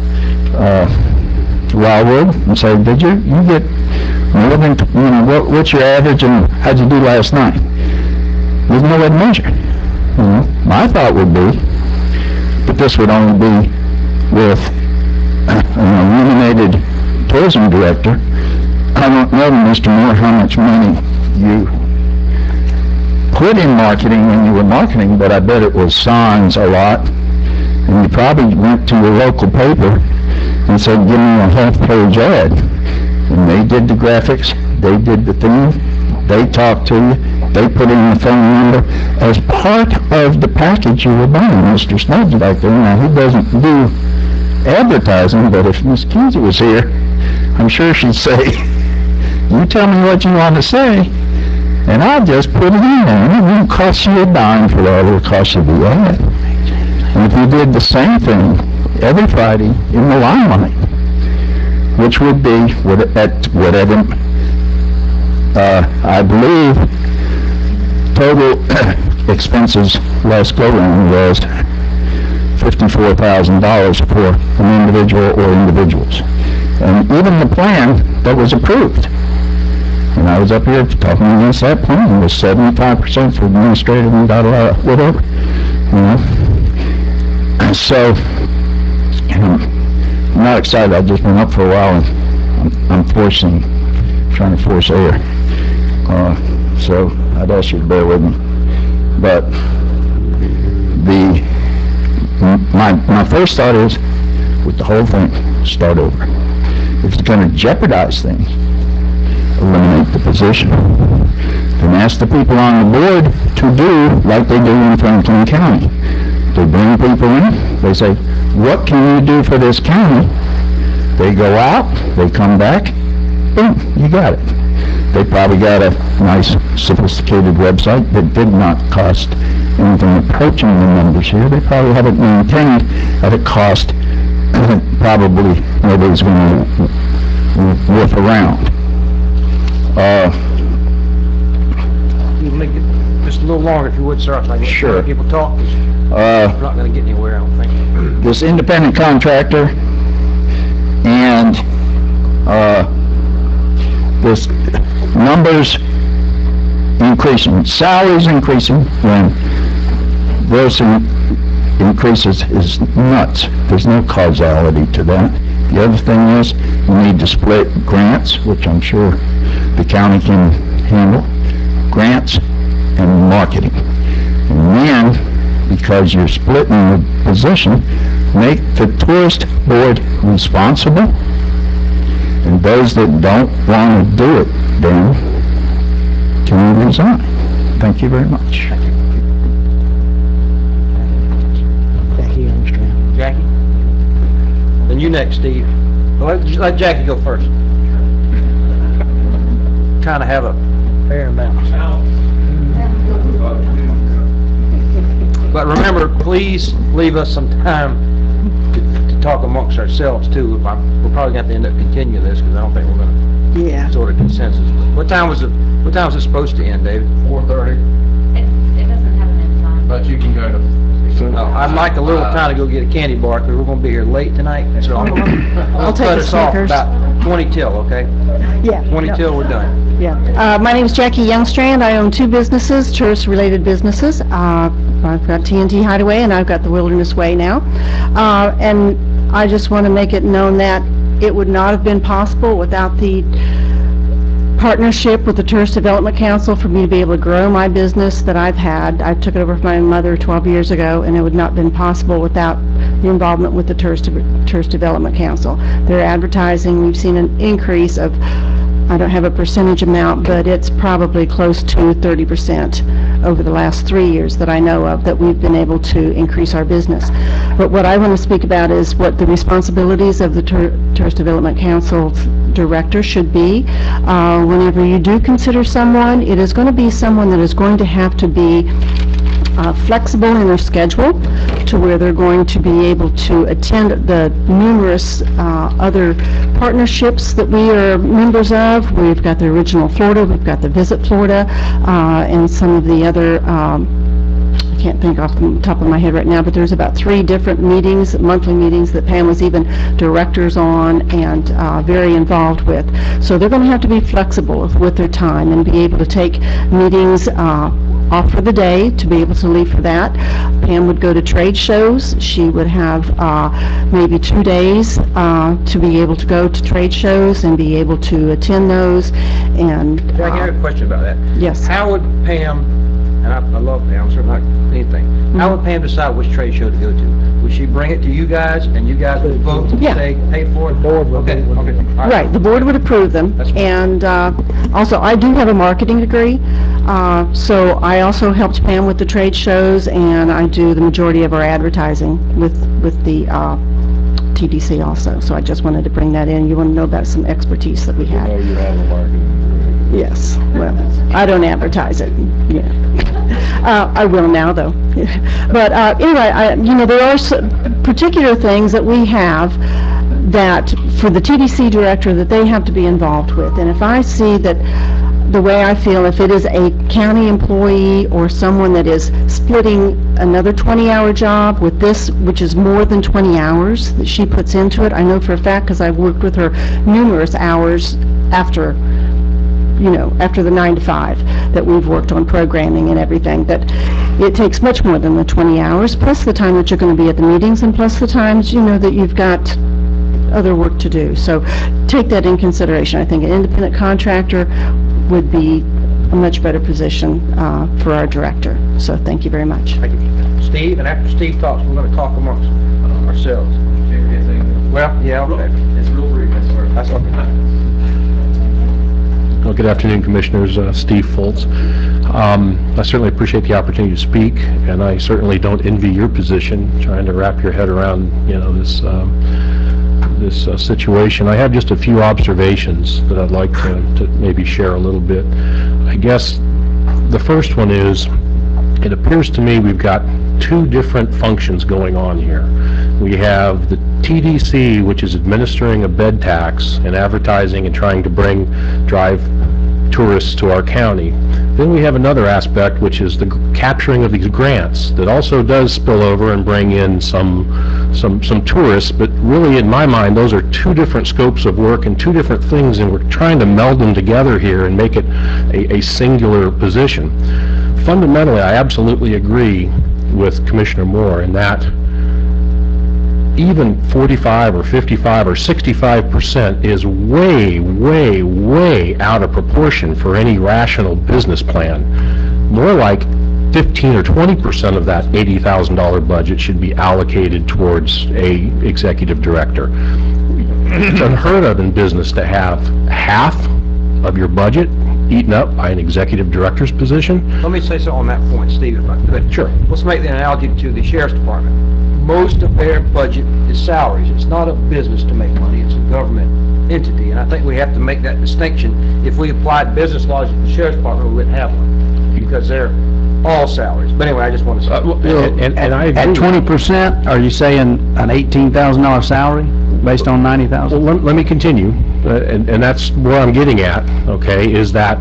Wildwood and say, did you get more than, what's your average and how'd you do last night? There's no way to measure. My thought would be, but this would only be with an illuminated tourism director. I don't know, Mr. Moore, how much money you put in marketing when you were marketing, but I bet it was signs a lot. And you probably went to your local paper and said, give me a half-page ad. And they did the graphics, they did the thing, they talked to you, they put in the phone number as part of the package you were buying. Mr. Snow's back there. Now, he doesn't do advertising, but if Miss Kinsey was here, I'm sure she'd say, you tell me what you want to say, and I'll just put it in there. And it won't cost you a dime for that. It'll cost you the ad. And if you did the same thing every Friday in the limelight, which would be at whatever, I believe, total expenses last go-round was $54,000 for an individual or individuals. And even the plan that was approved, and I was up here talking against that plan, was 75% for administrative and whatever, So, I'm not excited. I've just been up for a while, and I'm trying to force air. So I'd ask you to bear with me. But my first thought is, with the whole thing, start over. If it's going to jeopardize things, eliminate the position. Then ask the people on the board to do like they do in Franklin County. They bring people in, they say, what can you do for this county? They go out, they come back, boom, you got it. They probably got a nice, sophisticated website that did not cost anything approaching the numbers here. They probably have it maintained at a cost probably nobody's going to whiff around. You make it just a little longer if you would, sir, so I can Sure. let people talk. 'Cause we're not going to get anywhere, I don't think. This independent contractor and this numbers increasing, salaries increasing when those increases is nuts. There's no causality to that. The other thing is you need to split grants, which I'm sure the county can handle, grants and marketing. And then, because you're splitting the position, make the tourist board responsible, and those that don't want to do it then can resign. Thank you very much. Jackie Youngstrand. Jackie? Then you next, Steve. Well, let Jackie go first. Kind of have a fair amount. But remember, please leave us some time to talk amongst ourselves too. We're probably going to have to end up continuing this because I don't think we're going to sort of consensus. What time was it supposed to end, David? 4:30, It doesn't have an end time. but you can go to... I'd like a little time to go get a candy bar because we're going to be here late tonight. So I'll take cut a us off Snickers. about 20 till, okay? Yeah. 20 till, we're done. Yeah. My name is Jackie Youngstrand. I own two businesses, tourist-related businesses. I've got TNT Hideaway and I've got the Wilderness Way now. And I just want to make it known that it would not have been possible without the partnership with the Tourist Development Council for me to be able to grow my business that I've had. I took it over from my mother 12 years ago, and it would not have been possible without the involvement with the Tourist Development Council. Their advertising, we've seen an increase of, I don't have a percentage amount, but it's probably close to 30% over the last 3 years that I know of that we've been able to increase our business. But what I want to speak about is what the responsibilities of the Tourist Development Council director should be. Whenever you do consider someone, it is going to be someone that is going to have to be flexible in their schedule to where they're going to be able to attend the numerous other partnerships that we are members of. We've got the Original Florida, we've got the Visit Florida, and some of the other, I can't think off the top of my head right now, but there's about 3 different meetings, monthly meetings that Pam was even directors on and very involved with. So they're going to have to be flexible with their time and be able to take meetings off for the day to be able to leave for that. Pam would go to trade shows. She would have maybe 2 days to be able to go to trade shows and be able to attend those. And Jackie, I have a question about that. Yes. How would Pam, and I love Pam, so not anything, how would Pam decide which trade show to go to? Would she bring it to you guys and you guys would vote and Yeah. say, pay for it? Okay, okay. All Right, the board would approve them. And also, I do have a marketing degree, so I also helped Pam with the trade shows, and I do the majority of our advertising with the TDC also. So I just wanted to bring that in. You want to know about some expertise that we had. You have a marketing degree. Yes, well, I don't advertise it, yeah. I will now, though. But anyway, there are particular things that we have that, for the TDC director, that they have to be involved with. And if I see that, the way I feel, if it is a county employee or someone that is splitting another 20-hour job with this, which is more than 20 hours that she puts into it, I know for a fact, because I've worked with her numerous hours after the 9 to 5 that we've worked on programming and everything, that it takes much more than the 20 hours, plus the time that you're going to be at the meetings, and plus the times, that you've got other work to do. So take that in consideration. I think an independent contractor would be a much better position for our director. So thank you very much. Thank you. Steve, and after Steve talks, we're going to talk amongst ourselves. Well, yeah, okay. It's real brief, That's okay. Well, good afternoon, Commissioners. Steve Foltz. I certainly appreciate the opportunity to speak, and I certainly don't envy your position, trying to wrap your head around, this situation. I have just a few observations that I'd like to maybe share a little bit. I guess the first one is, it appears to me we've got two different functions going on here. We have the TDC, which is administering a bed tax and advertising and trying to drive tourists to our county. Then we have another aspect, which is the capturing of these grants that also does spill over and bring in some tourists, but really in my mind those are two different scopes of work and two different things, and we're trying to meld them together here and make it a singular position. Fundamentally, I absolutely agree with Commissioner Moore in that even 45 or 55 or 65% is way, way, way out of proportion for any rational business plan. More like 15 or 20% of that $80,000 budget should be allocated towards a executive director. It's unheard of in business to have half of your budget eaten up by an executive director's position. Let me say something on that point, Steve, if I could. Sure. Let's make the analogy to the sheriff's department. Most of their budget is salaries. It's not a business to make money, it's a government entity, and I think we have to make that distinction. If we applied business logic to the sheriff's department, we wouldn't have one, because they're all salaries. But anyway, I just want to say. And I agree. At 20%, are you saying an $18,000 salary based on $90,000? Well, let me continue, and that's where I'm getting at, okay, is that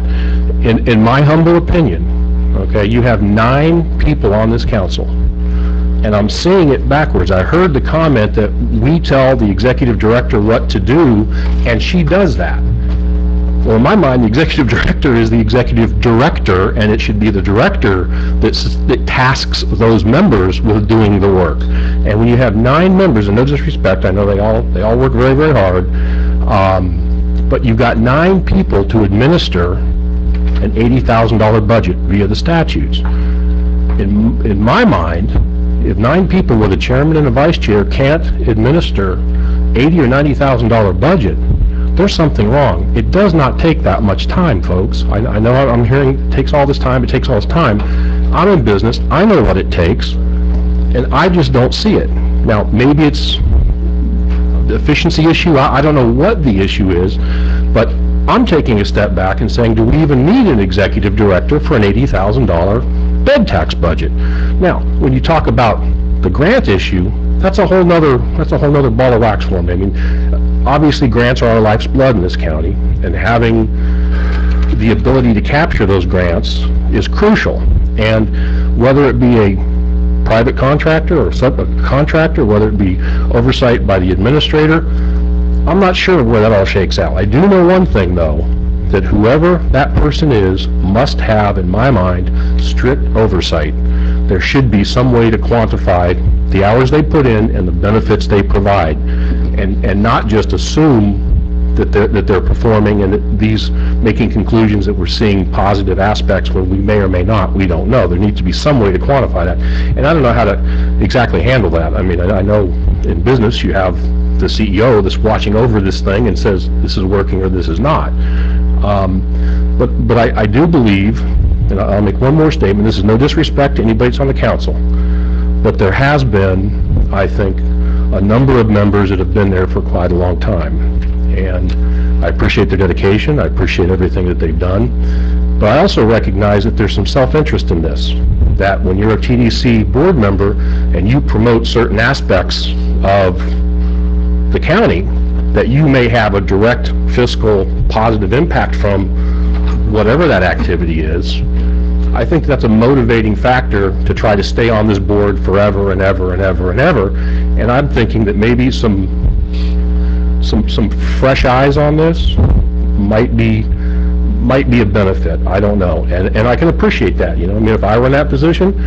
in my humble opinion, okay, you have 9 people on this council, and I'm seeing it backwards. I heard the comment that we tell the executive director what to do, and she does that. Well, in my mind, the executive director is the executive director, and it should be the director that tasks those members with doing the work. And when you have 9 members, and no disrespect, I know they all work very, very hard, but you've got 9 people to administer an $80,000 budget via the statutes. In my mind, if 9 people with a chairman and a vice chair can't administer $80,000 or $90,000 budget, there's something wrong. It does not take that much time, folks. I know I'm hearing it takes all this time, it takes all this time. I'm in business, I know what it takes, and I just don't see it. Now, maybe it's the efficiency issue, I don't know what the issue is, but I'm taking a step back and saying, do we even need an executive director for an $80,000 bed tax budget? Now, when you talk about the grant issue, that's a whole nother ball of wax for me. I mean, obviously grants are our life's blood in this county, and having the ability to capture those grants is crucial. And whether it be a private contractor or subcontractor, whether it be oversight by the administrator, I'm not sure where that all shakes out. I do know one thing, though, that whoever that person is must have, in my mind, strict oversight. There should be some way to quantify the hours they put in and the benefits they provide, and not just assume that they're performing and that these making conclusions that we're seeing positive aspects when we may or may not. We don't know. There needs to be some way to quantify that, and I don't know how to exactly handle that. I mean, I know in business you have the CEO that's watching over this thing and says this is working or this is not. But I do believe, and I'll make one more statement, this is no disrespect to anybody that's on the council, but there has been, I think, a number of members that have been there for quite a long time. And I appreciate their dedication, I appreciate everything that they've done, but I also recognize that there's some self-interest in this, that when you're a TDC board member and you promote certain aspects of the county, that you may have a direct fiscal positive impact from whatever that activity is. I think that's a motivating factor to try to stay on this board forever and ever and ever and ever. And I'm thinking that maybe some fresh eyes on this might be a benefit. I don't know, and I can appreciate that. You know, I mean, if I were in that position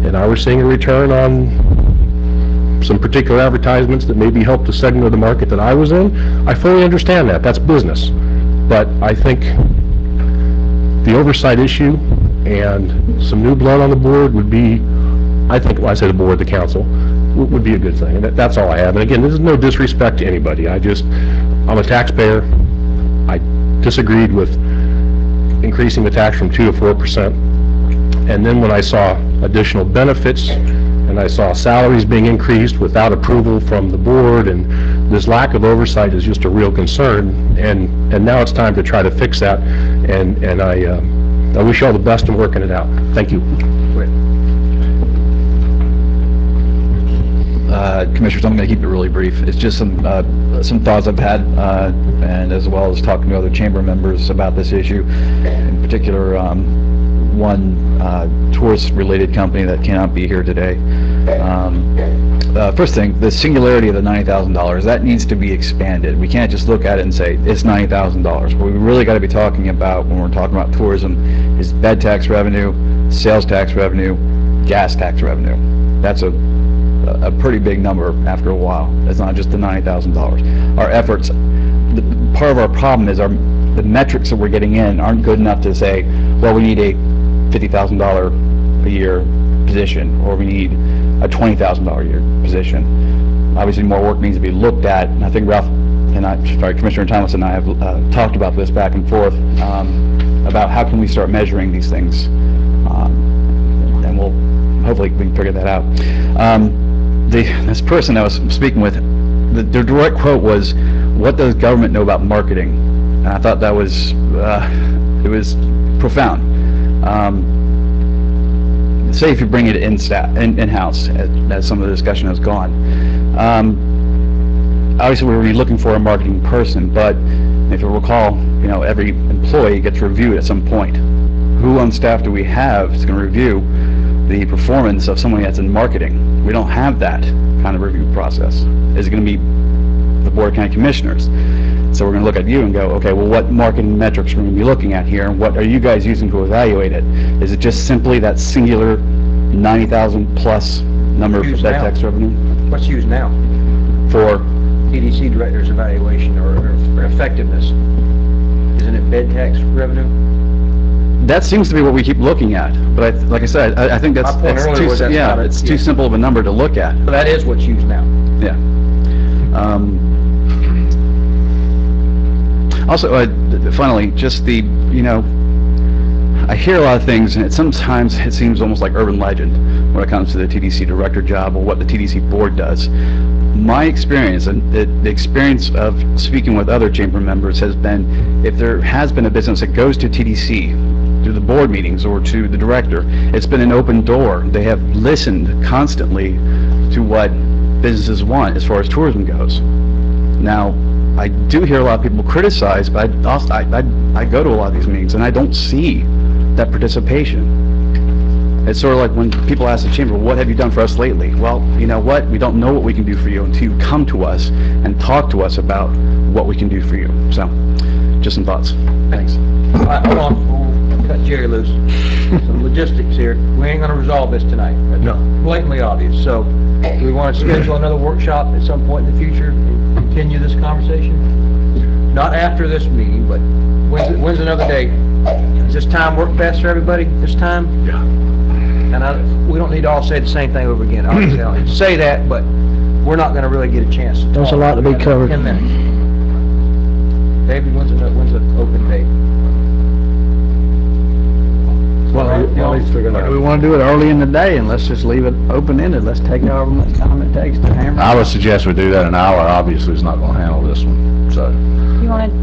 and I were seeing a return on some particular advertisements that maybe helped the segment of the market that I was in, I fully understand that. That's business. But I think the oversight issue and some new blood on the board would be, I think, when I say the board, the council, would be a good thing. And that's all I have. And again, this is no disrespect to anybody. I'm a taxpayer. I disagreed with increasing the tax from 2 to 4%. And then when I saw additional benefits and I saw salaries being increased without approval from the board, and this lack of oversight is just a real concern, and now it's time to try to fix that, and I wish you all the best in working it out. Thank you. Commissioners, I'm going to keep it really brief. It's just some thoughts I've had, and as well as talking to other chamber members about this issue. In particular, one tourist-related company that cannot be here today. First thing, the singularity of the $90,000, that needs to be expanded. We can't just look at it and say, it's $90,000. What we really got to be talking about when we're talking about tourism is bed tax revenue, sales tax revenue, gas tax revenue. That's a pretty big number after a while. It's not just the $90,000. Our efforts, part of our problem is the metrics that we're getting in aren't good enough to say, well, we need a $50,000 a year position, or we need a $20,000 a year position. Obviously, more work needs to be looked at, and I think Ralph and Commissioner Thomas and I have talked about this back and forth about how can we start measuring these things, and hopefully we can figure that out. This person I was speaking with, their direct quote was, "What does government know about marketing?" And I thought that was it was profound. Say if you bring it in-house, as some of the discussion has gone. Obviously, we're really looking for a marketing person, but if you recall, every employee gets reviewed at some point. Who on staff do we have that's going to review the performance of somebody that's in marketing? We don't have that kind of review process. Is it going to be the Board of County Commissioners? So we're going to look at you and go, okay, well, what marketing metrics are we going to be looking at here, and what are you guys using to evaluate it? Is it just simply that singular 90,000 plus number of bed tax revenue? What's used now? For TDC director's evaluation or effectiveness. Isn't it bed tax revenue? That seems to be what we keep looking at, but like I said, I think that's too simple of a number to look at. But that is what's used now. Yeah. Also, finally, just I hear a lot of things, and sometimes it seems almost like urban legend when it comes to the TDC director job or what the TDC board does. My experience, and the experience of speaking with other chamber members, has been, if there has been a business that goes to TDC, to the board meetings or to the director, it's been an open door. They have listened constantly to what businesses want as far as tourism goes. Now, I do hear a lot of people criticize, but I go to a lot of these meetings and I don't see that participation. It's sort of like when people ask the chamber, what have you done for us lately? Well, you know what? We don't know what we can do for you until you come to us and talk to us about what we can do for you. So, just some thoughts. Thanks. Hold on, we'll cut Jerry loose. Some logistics here. We ain't going to resolve this tonight. That's blatantly obvious. So, we want to schedule another workshop at some point in the future and continue this conversation. Not after this meeting, but when's another day? Does this time work best for everybody? This time? Yeah. And we don't need to all say the same thing over again. I'll say that, but we're not going to really get a chance to talk. There's a lot to be covered. 10 minutes. David, when's the open date? We want to do it early in the day, and let's just leave it open-ended. Let's take however much time it takes to hammer. I would suggest we do that an hour. Obviously, it's not going to handle this one, so. Do you want to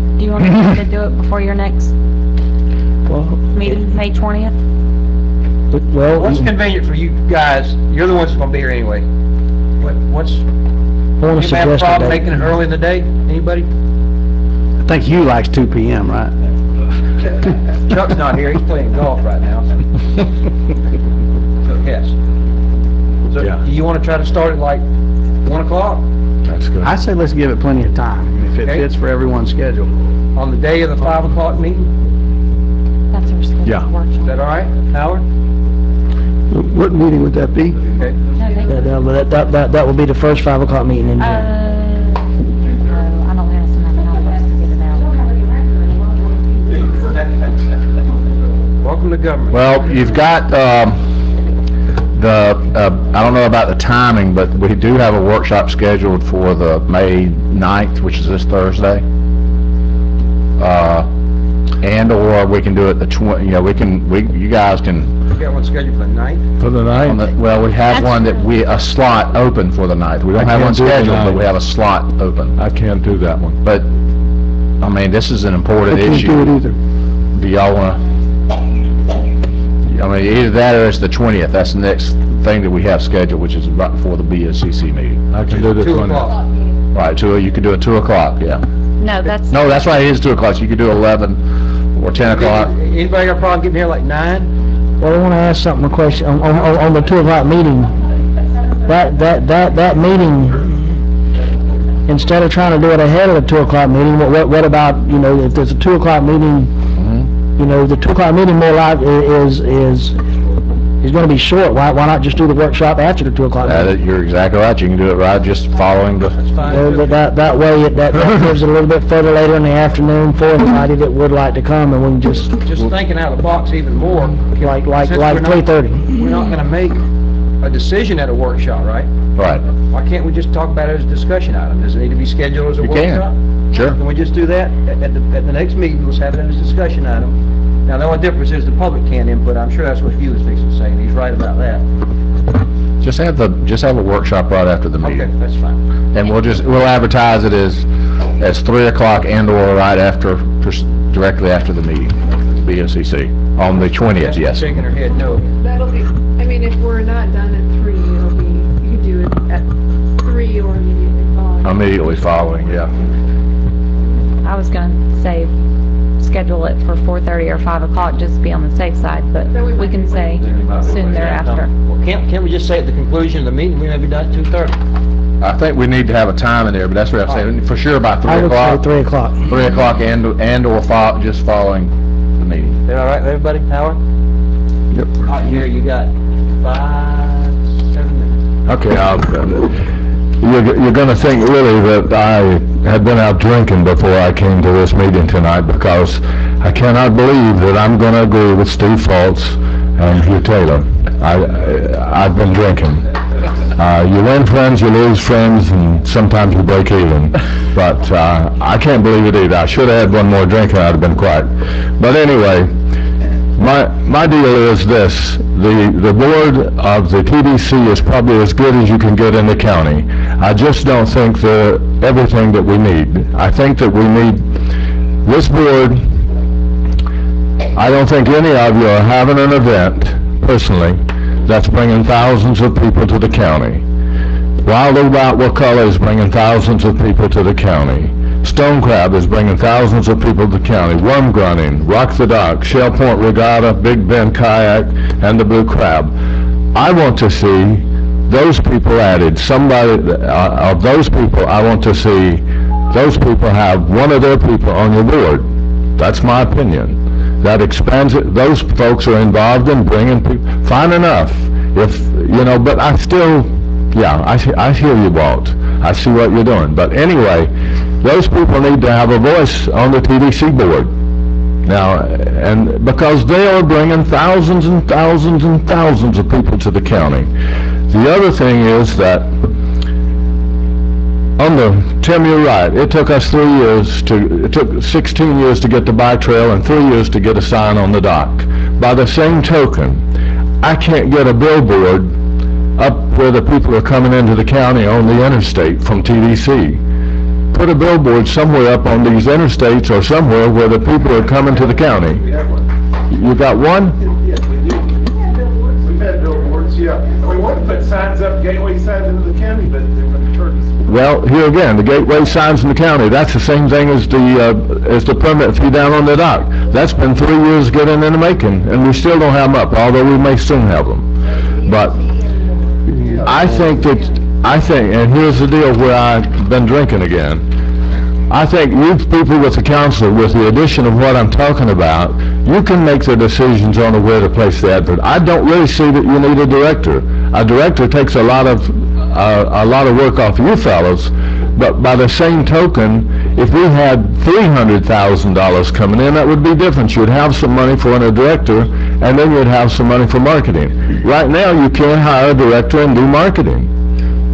do it before your next meeting, May 20th? Well, what's convenient for you guys? You're the ones that's going to be here anyway. What's you have a problem making it early in the day? Anybody? I think Hugh likes 2 p.m., right? Chuck's not here. He's playing golf right now. So, yes. So, do you want to try to start at like 1 o'clock? That's good. I say let's give it plenty of time, if it fits for everyone's schedule. On the day of the 5 o'clock meeting? That's our schedule. Yeah. Is that all right, Howard? What meeting would that be? Okay. that will be the first 5 o'clock meeting in June. I don't have some numbers to get it out. Welcome to government. Well, you've got I don't know about the timing, but we do have a workshop scheduled for the May 9th, which is this Thursday. And or we can do it the 20, you guys can. You got one scheduled for the 9th? For the 9th? Well, we have one that a slot open for the 9th. We don't have one scheduled, but we have a slot open. I can't do that one. But, I mean, this is an important issue. I can't do it either. Do y'all want to, either that or it's the 20th. That's the next thing that we have scheduled, which is right before the BoCC meeting. I can do the 2 o'clock. Right, you could do it 2 o'clock, yeah. No, that's... No, that's right, it is 2 o'clock, so you could do 11 or 10 o'clock. Anybody got a problem getting here like 9? Well, I want to ask a question on the 2 o'clock meeting. That meeting, instead of trying to do it ahead of the 2 o'clock meeting, what about, you know, if there's a 2 o'clock meeting, you know, the 2 o'clock meeting more like is going to be short. Why not just do the workshop after the 2 o'clock meeting? You're exactly right, you can do it right just following the... That way, that gives it a little bit further later in the afternoon for anybody that would like to come, and we can just thinking out of the box even more. like 3:30. We're not going to make a decision at a workshop, right? Right. Why can't we just talk about it as a discussion item? Does it need to be scheduled as a workshop? Sure. Can we just do that at the next meeting? Let's have it as a discussion item. Now, the only difference is the public can't input. I'm sure that's what Hugh was fixing to say, and he's right about that. Just have a workshop right after the meeting. Okay, that's fine. And we'll advertise it as 3 o'clock and or right after, directly after the meeting, BoCC, on the 20th, yes. Shaking her head, no. That'll be, I mean, if we're not done at 3, it'll be, you could do it at 3 or immediately following. Immediately following, yeah. I was gonna say, schedule it for 4:30 or 5 o'clock, just to be on the safe side, but we can say soon thereafter. Well, can't we just say at the conclusion of the meeting, we may be done at 2:30? I think we need to have a time in there, but that's what I'm saying, for sure by 3 I would o'clock. say 3 o'clock. 3 o'clock and or just following the meeting. Is that all right with everybody, Howard? Yep. All right, here, you got 5, 7 minutes. Okay, you're going to think really that I had been out drinking before I came to this meeting tonight, because I cannot believe that I'm going to agree with Steve Fultz and Hugh Taylor. I've been drinking. You win friends, you lose friends, and sometimes you break even. But I can't believe it either. I should have had one more drink and I'd have been quiet. But anyway, my deal is this: the board of the TDC is probably as good as you can get in the county. I just don't think they're everything that we need. I think that we need this board. I don't think any of you are having an event, personally, that's bringing thousands of people to the county. Wild About Wakulla is bringing thousands of people to the county. Stone Crab is bringing thousands of people to the county. Worm Grunting, Rock the Dock, Shell Point Regatta, Big Bend Kayak, and the Blue Crab. I want to see those people added. Somebody of those people, I want to see those people have one of their people on your board. That's my opinion. That expands it. Those folks are involved in bringing people. Fine enough. If, you know, but I still, yeah, I hear you, Walt. I see what you're doing. But anyway, those people need to have a voice on the TDC board. Now, and because they are bringing thousands and thousands and thousands of people to the county. The other thing is that, Tim, you're right. It took us 3 years it took 16 years to get the bike trail and 3 years to get a sign on the dock. By the same token, I can't get a billboard up where the people are coming into the county on the interstate from TDC. Put a billboard somewhere up on these interstates or somewhere where the people are coming to the county. You got one? Yes, we do. We've had billboards, yeah. We want to put signs up, gateway signs into the county, but they're from the churches. Well, here again, the gateway signs in the county, that's the same thing as the permit fee down on the dock. That's been 3 years getting in the making, and we still don't have them up, although we may soon have them. But I think, and here's the deal where I've been drinking again. I think you people with the council, with the addition of what I'm talking about, you can make the decisions on where to place the advert. I don't really see that you need a director. A director takes a lot of work off you fellows, but by the same token, if we had $300,000 coming in, that would be different. You'd have some money for a director, and then you'd have some money for marketing. Right now, you can't hire a director and do marketing.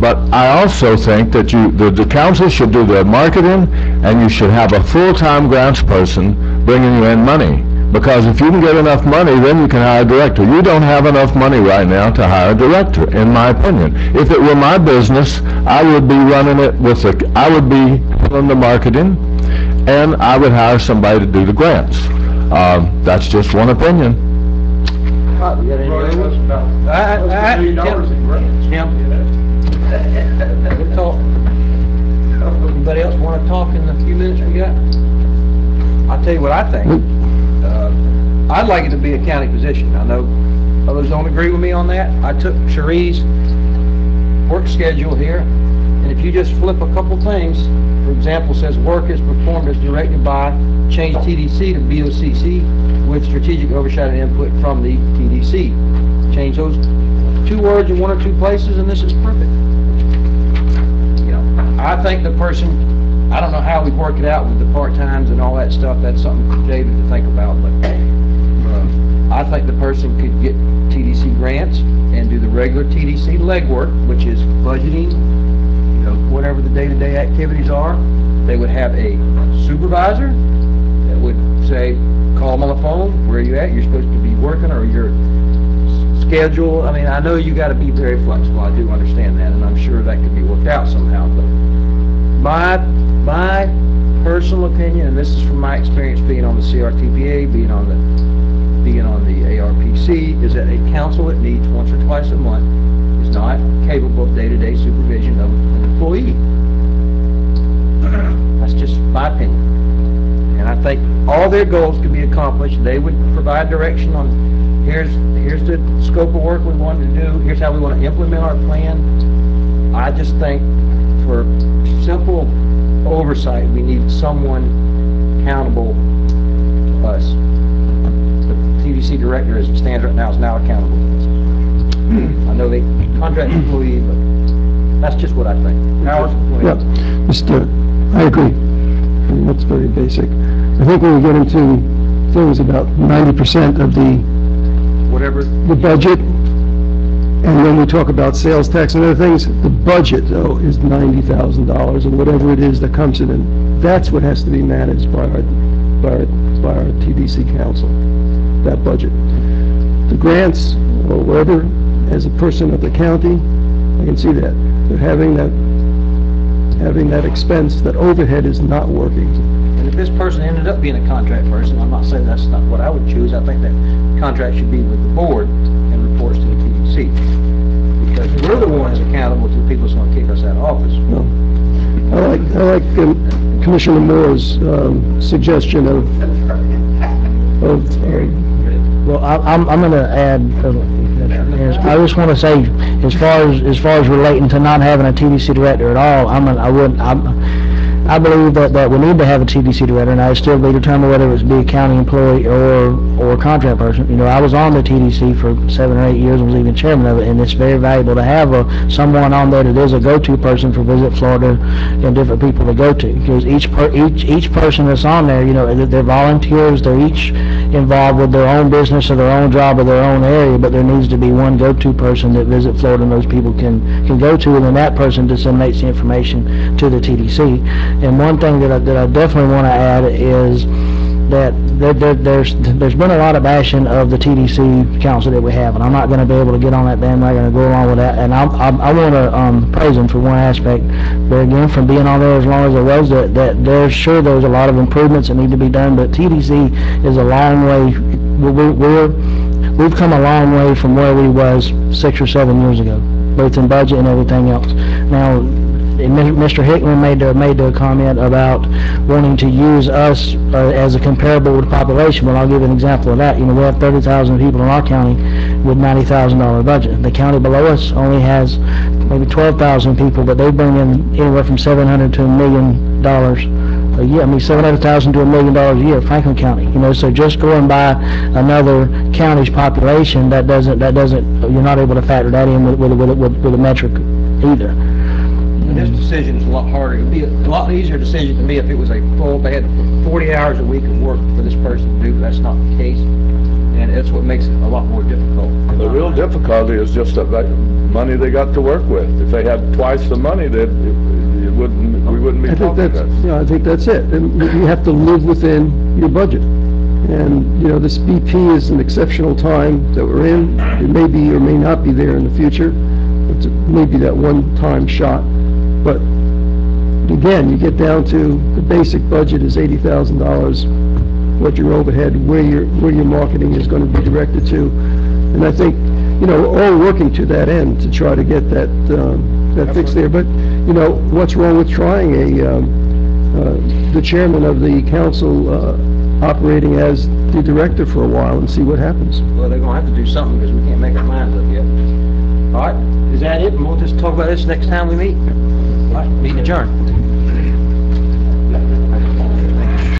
But I also think that the council should do the marketing, and you should have a full-time grants person bringing you in money. Because if you can get enough money, then you can hire a director. You don't have enough money right now to hire a director, in my opinion. If it were my business, I would be running it I would be doing the marketing, and I would hire somebody to do the grants. That's just one opinion. You got any other ones? Tim? We'll talk. Anybody else want to talk in the few minutes we got? I'll tell you what I think. I'd like it to be a county position. I know others don't agree with me on that. I took Cherie's work schedule here, and if you just flip a couple things, for example, says work is performed as directed by, change TDC to BoCC with strategic oversight and input from the TDC. Change those 2 words in 1 or 2 places, and this is perfect. You know, I think the person, I don't know how we work it out with the part-times and all that stuff. That's something for David to think about, but I think the person could get TDC grants and do the regular TDC legwork, which is budgeting, you know, whatever the day-to-day activities are. They would have a supervisor that would say, call them on the phone, where are you at? You're supposed to be working, or your schedule. I mean, I know you got to be very flexible. I do understand that, and I'm sure that could be worked out somehow. But my personal opinion, and this is from my experience being on the CRTPA, being on the ARPC, is that a council that meets once or twice a month is not capable of day-to-day supervision of an employee. That's just my opinion. And I think all their goals could be accomplished. They would provide direction on here's the scope of work we want to do, here's how we want to implement our plan. I just think for simple oversight, we need someone accountable to us. The TDC director, as it stands right now, is now accountable to us. I know they contract employee, but that's just what I think. Howard? Yeah, I agree. I mean, that's very basic. I think when we get into things about 90% of the budget, and then we talk about sales tax and other things, the budget, though, is $90,000, and whatever it is that comes in, and that's what has to be managed by our TDC council, that budget. The grants, or whatever, as a person of the county, I can see that. But having that expense, that overhead is not working. And if this person ended up being a contract person, I'm not saying that's not what I would choose. I think that contract should be with the board and reports to the TDC. Because we're the ones accountable to the people that's going to kick us out of office. No. I like Commissioner Moore's suggestion of well, I'm going to add. I just want to say, as far as relating to not having a TDC director at all, I believe that we need to have a TDC director, and I still be determined whether it's be a county employee or a contract person. You know, I was on the TDC for 7 or 8 years and was even chairman of it, and it's very valuable to have someone on there that is a go-to person for Visit Florida and different people to go to, because each person that's on there, you know, they're volunteers, they're each involved with their own business or their own job or their own area, but there needs to be one go-to person that Visit Florida and those people can go to, and then that person disseminates the information to the TDC. And one thing that I definitely want to add is that there's been a lot of bashing of the TDC council that we have, and I'm not going to be able to get on that bandwagon and go along with that. And I want to praise them for one aspect, but again, from being on there as long as I was, that there's a lot of improvements that need to be done. But TDC is a long way. We've come a long way from where we was 6 or 7 years ago, both in budget and everything else. Now, Mr. Hickman made a comment about wanting to use us as a comparable with the population. Well, I'll give you an example of that. You know, we have 30,000 people in our county with $90,000 budget. The county below us only has maybe 12,000 people, but they bring in anywhere from $700,000 to $1 million a year. I mean, $700,000 to $1 million a year, Franklin County. You know, so just going by another county's population, that doesn't. You're not able to factor that in with a metric either. This decision is a lot harder. It would be a lot easier decision to me if it was they had 40 hours a week of work for this person to do, but that's not the case. And that's what makes it a lot more difficult. The real difficulty is just the money they got to work with. If they had twice the money, we wouldn't be talking about it. I think that's it. And you have to live within your budget. And, you know, this BP is an exceptional time that we're in. It may be or may not be there in the future. It's maybe that one-time shot. But again, you get down to the basic budget is $80,000, what your overhead, where your marketing is going to be directed to. And I think, all working to that end to try to get that fix there. But, what's wrong with trying the chairman of the council operating as the director for a while and see what happens? Well, they're gonna have to do something because we can't make our minds up yet. All right, is that it? And we'll just talk about this next time we meet. All right, meeting adjourned.